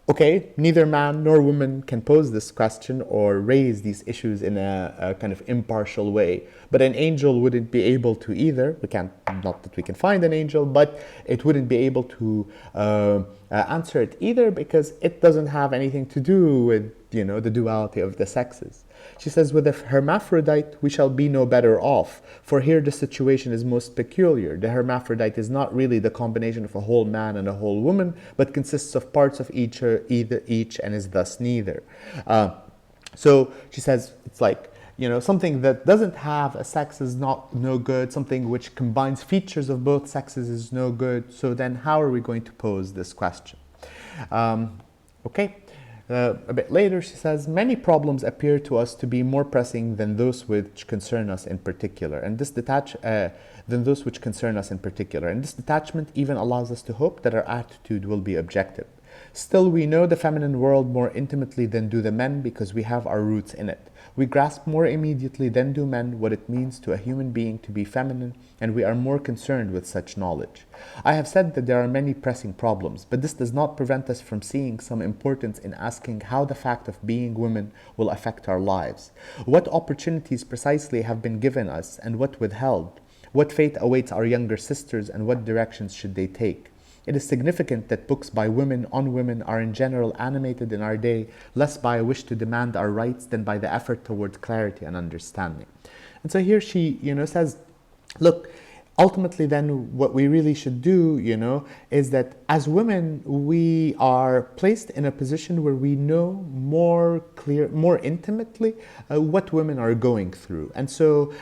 okay, neither man nor woman can pose this question or raise these issues in a kind of impartial way. But an angel wouldn't be able to either. We can't, not that we can find an angel, but it wouldn't be able to answer it either because it doesn't have anything to do with, the duality of the sexes. She says, with a hermaphrodite, we shall be no better off, for here the situation is most peculiar. The hermaphrodite is not really the combination of a whole man and a whole woman, but consists of parts of each and is thus neither. So she says, it's like, something that doesn't have a sex is no good. Something which combines features of both sexes is no good. So then how are we going to pose this question? Okay. A bit later, she says, many problems appear to us to be more pressing than those which concern us in particular, and this detachment even allows us to hope that our attitude will be objective. Still, we know the feminine world more intimately than do the men because we have our roots in it. We grasp more immediately than do men what it means to a human being to be feminine, and we are more concerned with such knowledge. I have said that there are many pressing problems, but this does not prevent us from seeing some importance in asking how the fact of being women will affect our lives. What opportunities precisely have been given us and what withheld? What fate awaits our younger sisters and what directions should they take? It is significant that books by women on women are in general animated in our day less by a wish to demand our rights than by the effort towards clarity and understanding. And so here she, says, look, ultimately then what we really should do, is that as women, we are placed in a position where we know more intimately what women are going through. And so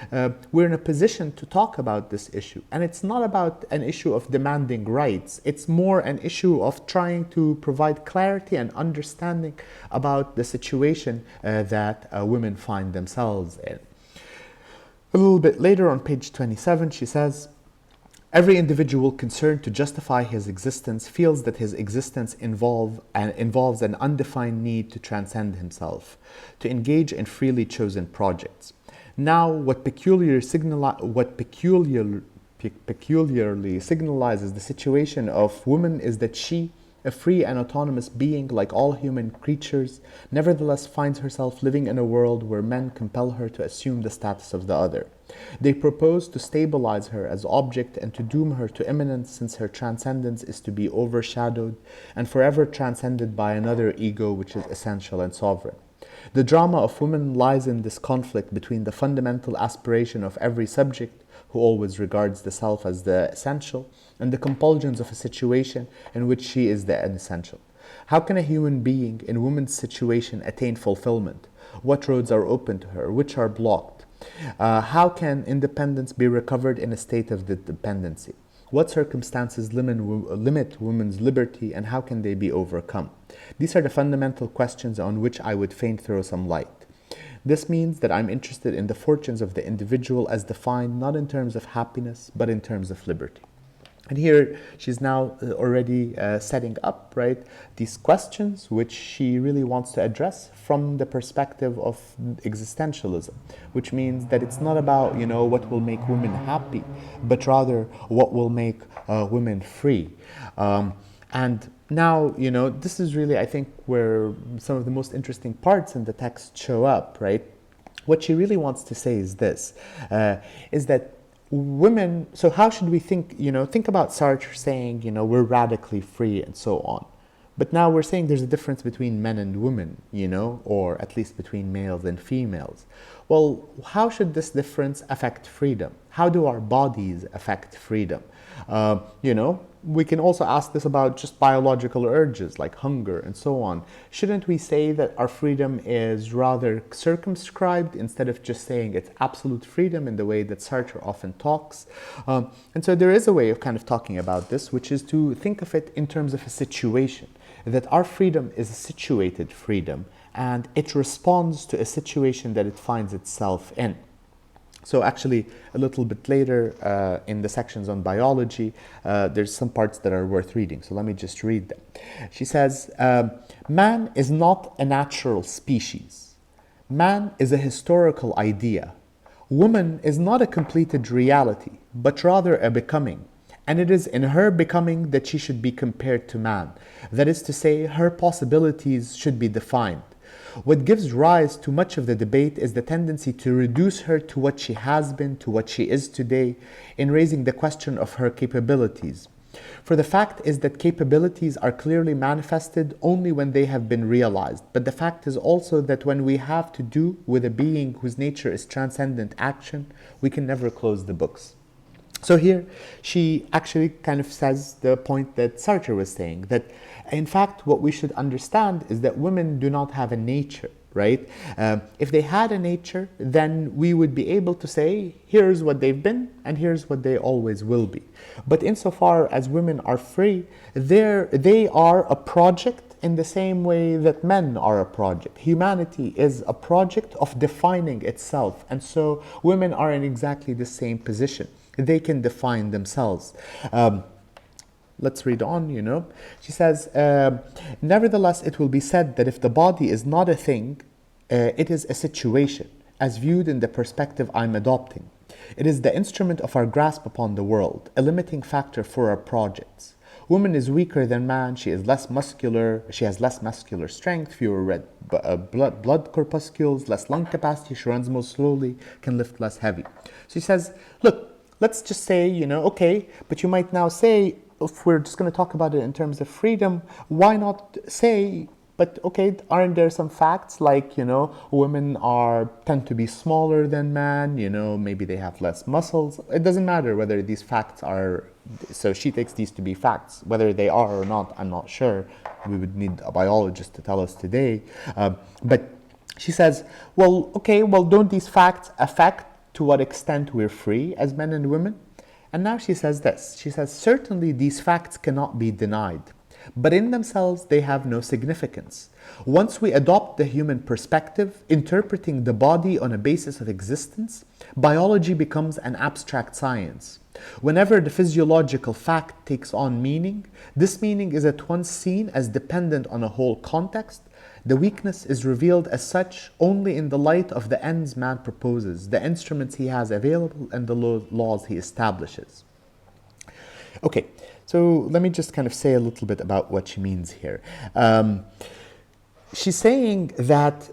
we're in a position to talk about this issue. And it's not about an issue of demanding rights. It's more an issue of trying to provide clarity and understanding about the situation that women find themselves in. A little bit later on page 27, she says, every individual concerned to justify his existence feels that his existence involves an undefined need to transcend himself, to engage in freely chosen projects. Now, what peculiarly signalizes the situation of woman is that she, a free and autonomous being like all human creatures, nevertheless finds herself living in a world where men compel her to assume the status of the other. They propose to stabilize her as object and to doom her to imminence, since her transcendence is to be overshadowed and forever transcended by another ego which is essential and sovereign. The drama of woman lies in this conflict between the fundamental aspiration of every subject, who always regards the self as the essential, and the compulsions of a situation in which she is the unessential. How can a human being in woman's situation attain fulfillment? What roads are open to her? Which are blocked? How can independence be recovered in a state of dependency? What circumstances limit women's liberty, and how can they be overcome? These are the fundamental questions on which I would fain throw some light. This means that I'm interested in the fortunes of the individual as defined not in terms of happiness, but in terms of liberty. And here she's now already setting up, these questions which she really wants to address from the perspective of existentialism, which means that it's not about, what will make women happy, but rather what will make women free. And now, this is really, I think, where some of the most interesting parts in the text show up, right? What she really wants to say is this, is that women, so how should we think, think about Sartre saying, we're radically free and so on. But now we're saying there's a difference between men and women, or at least between males and females. Well, how should this difference affect freedom? How do our bodies affect freedom? We can also ask this about just biological urges like hunger and so on. Shouldn't we say that our freedom is rather circumscribed instead of just saying it's absolute freedom in the way that Sartre often talks? And so there is a way of kind of talking about this, which is to think of it in terms of a situation. that our freedom is a situated freedom, and it responds to a situation that it finds itself in. So actually, a little bit later in the sections on biology, there's some parts that are worth reading. So let me just read them. She says, man is not a natural species. Man is a historical idea. Woman is not a completed reality, but rather a becoming. And it is in her becoming that she should be compared to man. That is to say, her possibilities should be defined. What gives rise to much of the debate is the tendency to reduce her to what she has been, to what she is today, in raising the question of her capabilities. For the fact is that capabilities are clearly manifested only when they have been realized. But the fact is also that when we have to do with a being whose nature is transcendent action, we can never close the books. So here, she actually kind of says the point that Sartre was saying, that in fact, what we should understand is that women do not have a nature, right? If they had a nature, then we would be able to say, here's what they've been, and here's what they always will be. But insofar as women are free, they are a project in the same way that men are a project. Humanity is a project of defining itself, and so women are in exactly the same position. They can define themselves. Let's read on, She says, nevertheless, it will be said that if the body is not a thing, it is a situation, as viewed in the perspective I'm adopting. It is the instrument of our grasp upon the world, a limiting factor for our projects. Woman is weaker than man, she has less muscular strength, fewer red blood corpuscles, less lung capacity, she runs more slowly, can lift less heavy. So he says, look, let's just say, okay, but you might now say, if we're just going to talk about it in terms of freedom, why not say, but okay, aren't there some facts like, women tend to be smaller than men, maybe they have less muscles. It doesn't matter whether these facts are, so she takes these to be facts. Whether they are or not, I'm not sure. We would need a biologist to tell us today. But she says, don't these facts affect to what extent we're free as men and women? And now she says this. She says, certainly these facts cannot be denied, but in themselves they have no significance. Once we adopt the human perspective, interpreting the body on a basis of existence, biology becomes an abstract science. Whenever the physiological fact takes on meaning, this meaning is at once seen as dependent on a whole context. The weakness is revealed as such only in the light of the ends man proposes, the instruments he has available, and the laws he establishes. Okay, so let me just kind of say a little bit about what she means here. She's saying that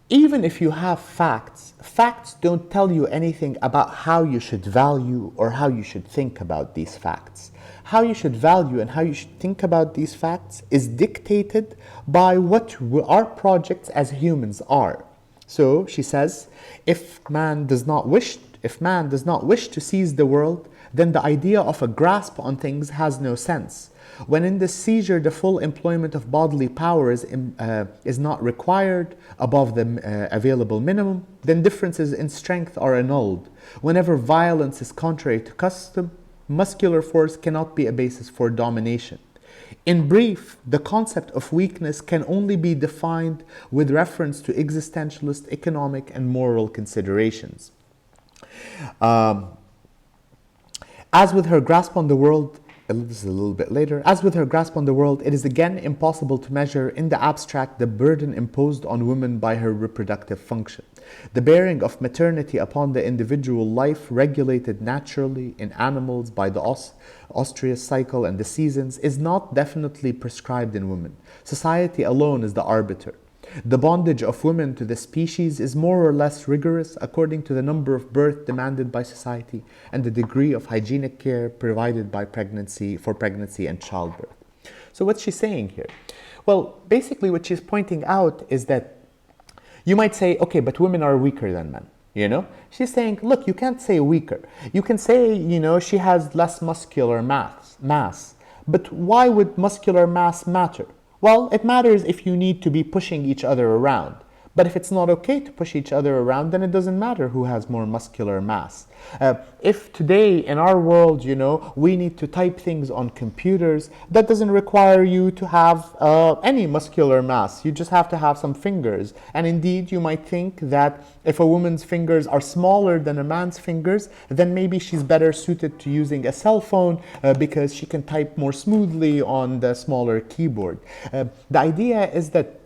even if you have facts, facts don't tell you anything about how you should value or how you should think about these facts. How you should value and how you should think about these facts is dictated by what our projects as humans are. So she says, if man does not wish to seize the world, then the idea of a grasp on things has no sense. When in this seizure the full employment of bodily power is not required above the available minimum, then differences in strength are annulled. Whenever violence is contrary to custom, muscular force cannot be a basis for domination. In brief, the concept of weakness can only be defined with reference to existentialist economic and moral considerations. As with her grasp on the world, this is a little bit later, as with her grasp on the world, it is again impossible to measure in the abstract the burden imposed on women by her reproductive function. The bearing of maternity upon the individual life, regulated naturally in animals by the oestrus cycle and the seasons, is not definitely prescribed in women. Society alone is the arbiter. The bondage of women to the species is more or less rigorous according to the number of births demanded by society and the degree of hygienic care provided by pregnancy and childbirth. So what's she saying here? Well, basically what she's pointing out is that you might say, okay, but women are weaker than men, She's saying, look, you can't say weaker. You can say, she has less muscular mass. But why would muscular mass matter? Well, it matters if you need to be pushing each other around. But if it's not okay to push each other around, then it doesn't matter who has more muscular mass. If today in our world, we need to type things on computers, that doesn't require you to have any muscular mass. You just have to have some fingers. And indeed, you might think that if a woman's fingers are smaller than a man's fingers, then maybe she's better suited to using a cell phone because she can type more smoothly on the smaller keyboard. The idea is that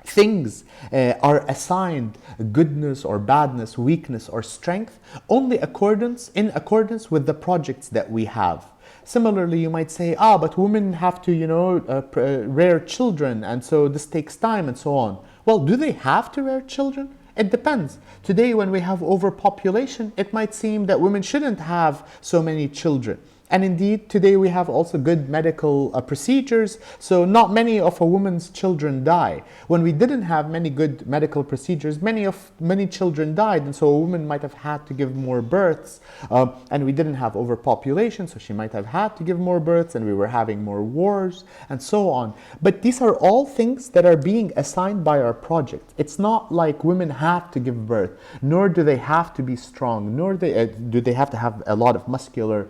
things are assigned goodness or badness, weakness or strength only in accordance with the projects that we have. Similarly, you might say, but women have to, rear children, and so this takes time and so on. Well, do they have to rear children? It depends. Today, when we have overpopulation, it might seem that women shouldn't have so many children. And indeed, today we have also good medical procedures, so not many of a woman's children die. When we didn't have many good medical procedures, many children died, and so a woman might have had to give more births, and we didn't have overpopulation, so she might have had to give more births, and we were having more wars, and so on. But these are all things that are being assigned by our project. It's not like women have to give birth, nor do they have to be strong, nor do they have to have a lot of muscular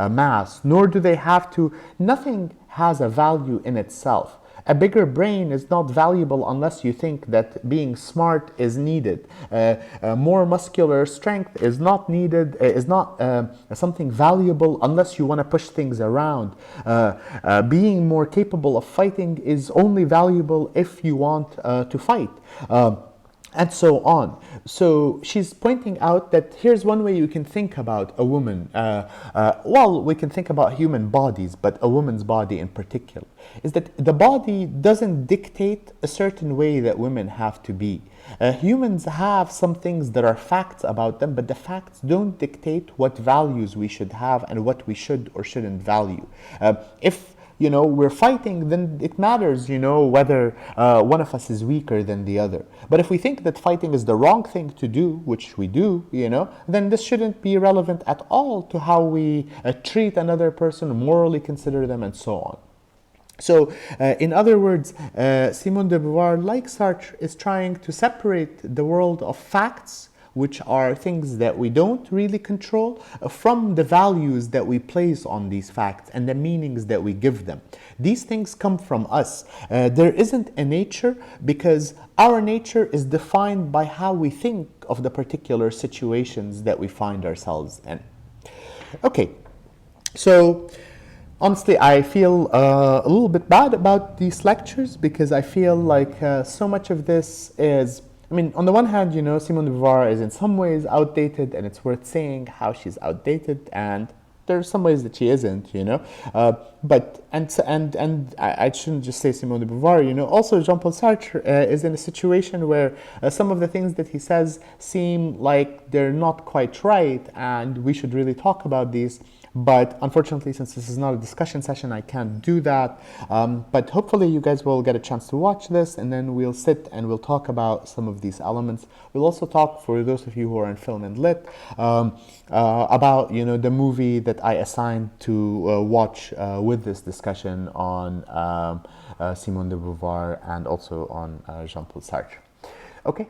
mass, nor do they have to. Nothing has a value in itself. A bigger brain is not valuable unless you think that being smart is needed. More muscular strength is not needed, is not something valuable unless you want to push things around. Being more capable of fighting is only valuable if you want to fight. And so on. So she's pointing out that here's one way you can think about a woman. We can think about human bodies, but a woman's body in particular, is that the body doesn't dictate a certain way that women have to be. Humans have some things that are facts about them, but the facts don't dictate what values we should have and what we should or shouldn't value. If we're fighting, then it matters, whether one of us is weaker than the other. But if we think that fighting is the wrong thing to do, which we do, then this shouldn't be relevant at all to how we treat another person, morally consider them, and so on. So, in other words, Simone de Beauvoir, like Sartre, is trying to separate the world of facts, which are things that we don't really control, from the values that we place on these facts and the meanings that we give them. These things come from us. There isn't a nature because our nature is defined by how we think of the particular situations that we find ourselves in. Okay, so honestly, I feel a little bit bad about these lectures because I feel like so much of this is, on the one hand, Simone de Beauvoir is in some ways outdated, and it's worth saying how she's outdated, and there's some ways that she isn't, But I shouldn't just say Simone de Beauvoir, Also, Jean-Paul Sartre is in a situation where some of the things that he says seem like they're not quite right, and we should really talk about these. But unfortunately, since this is not a discussion session, I can't do that. But hopefully you guys will get a chance to watch this, and then we'll sit and we'll talk about some of these elements. We'll also talk, for those of you who are in film and lit, about the movie that I assigned to watch with this discussion on Simone de Beauvoir and also on Jean-Paul Sartre. Okay.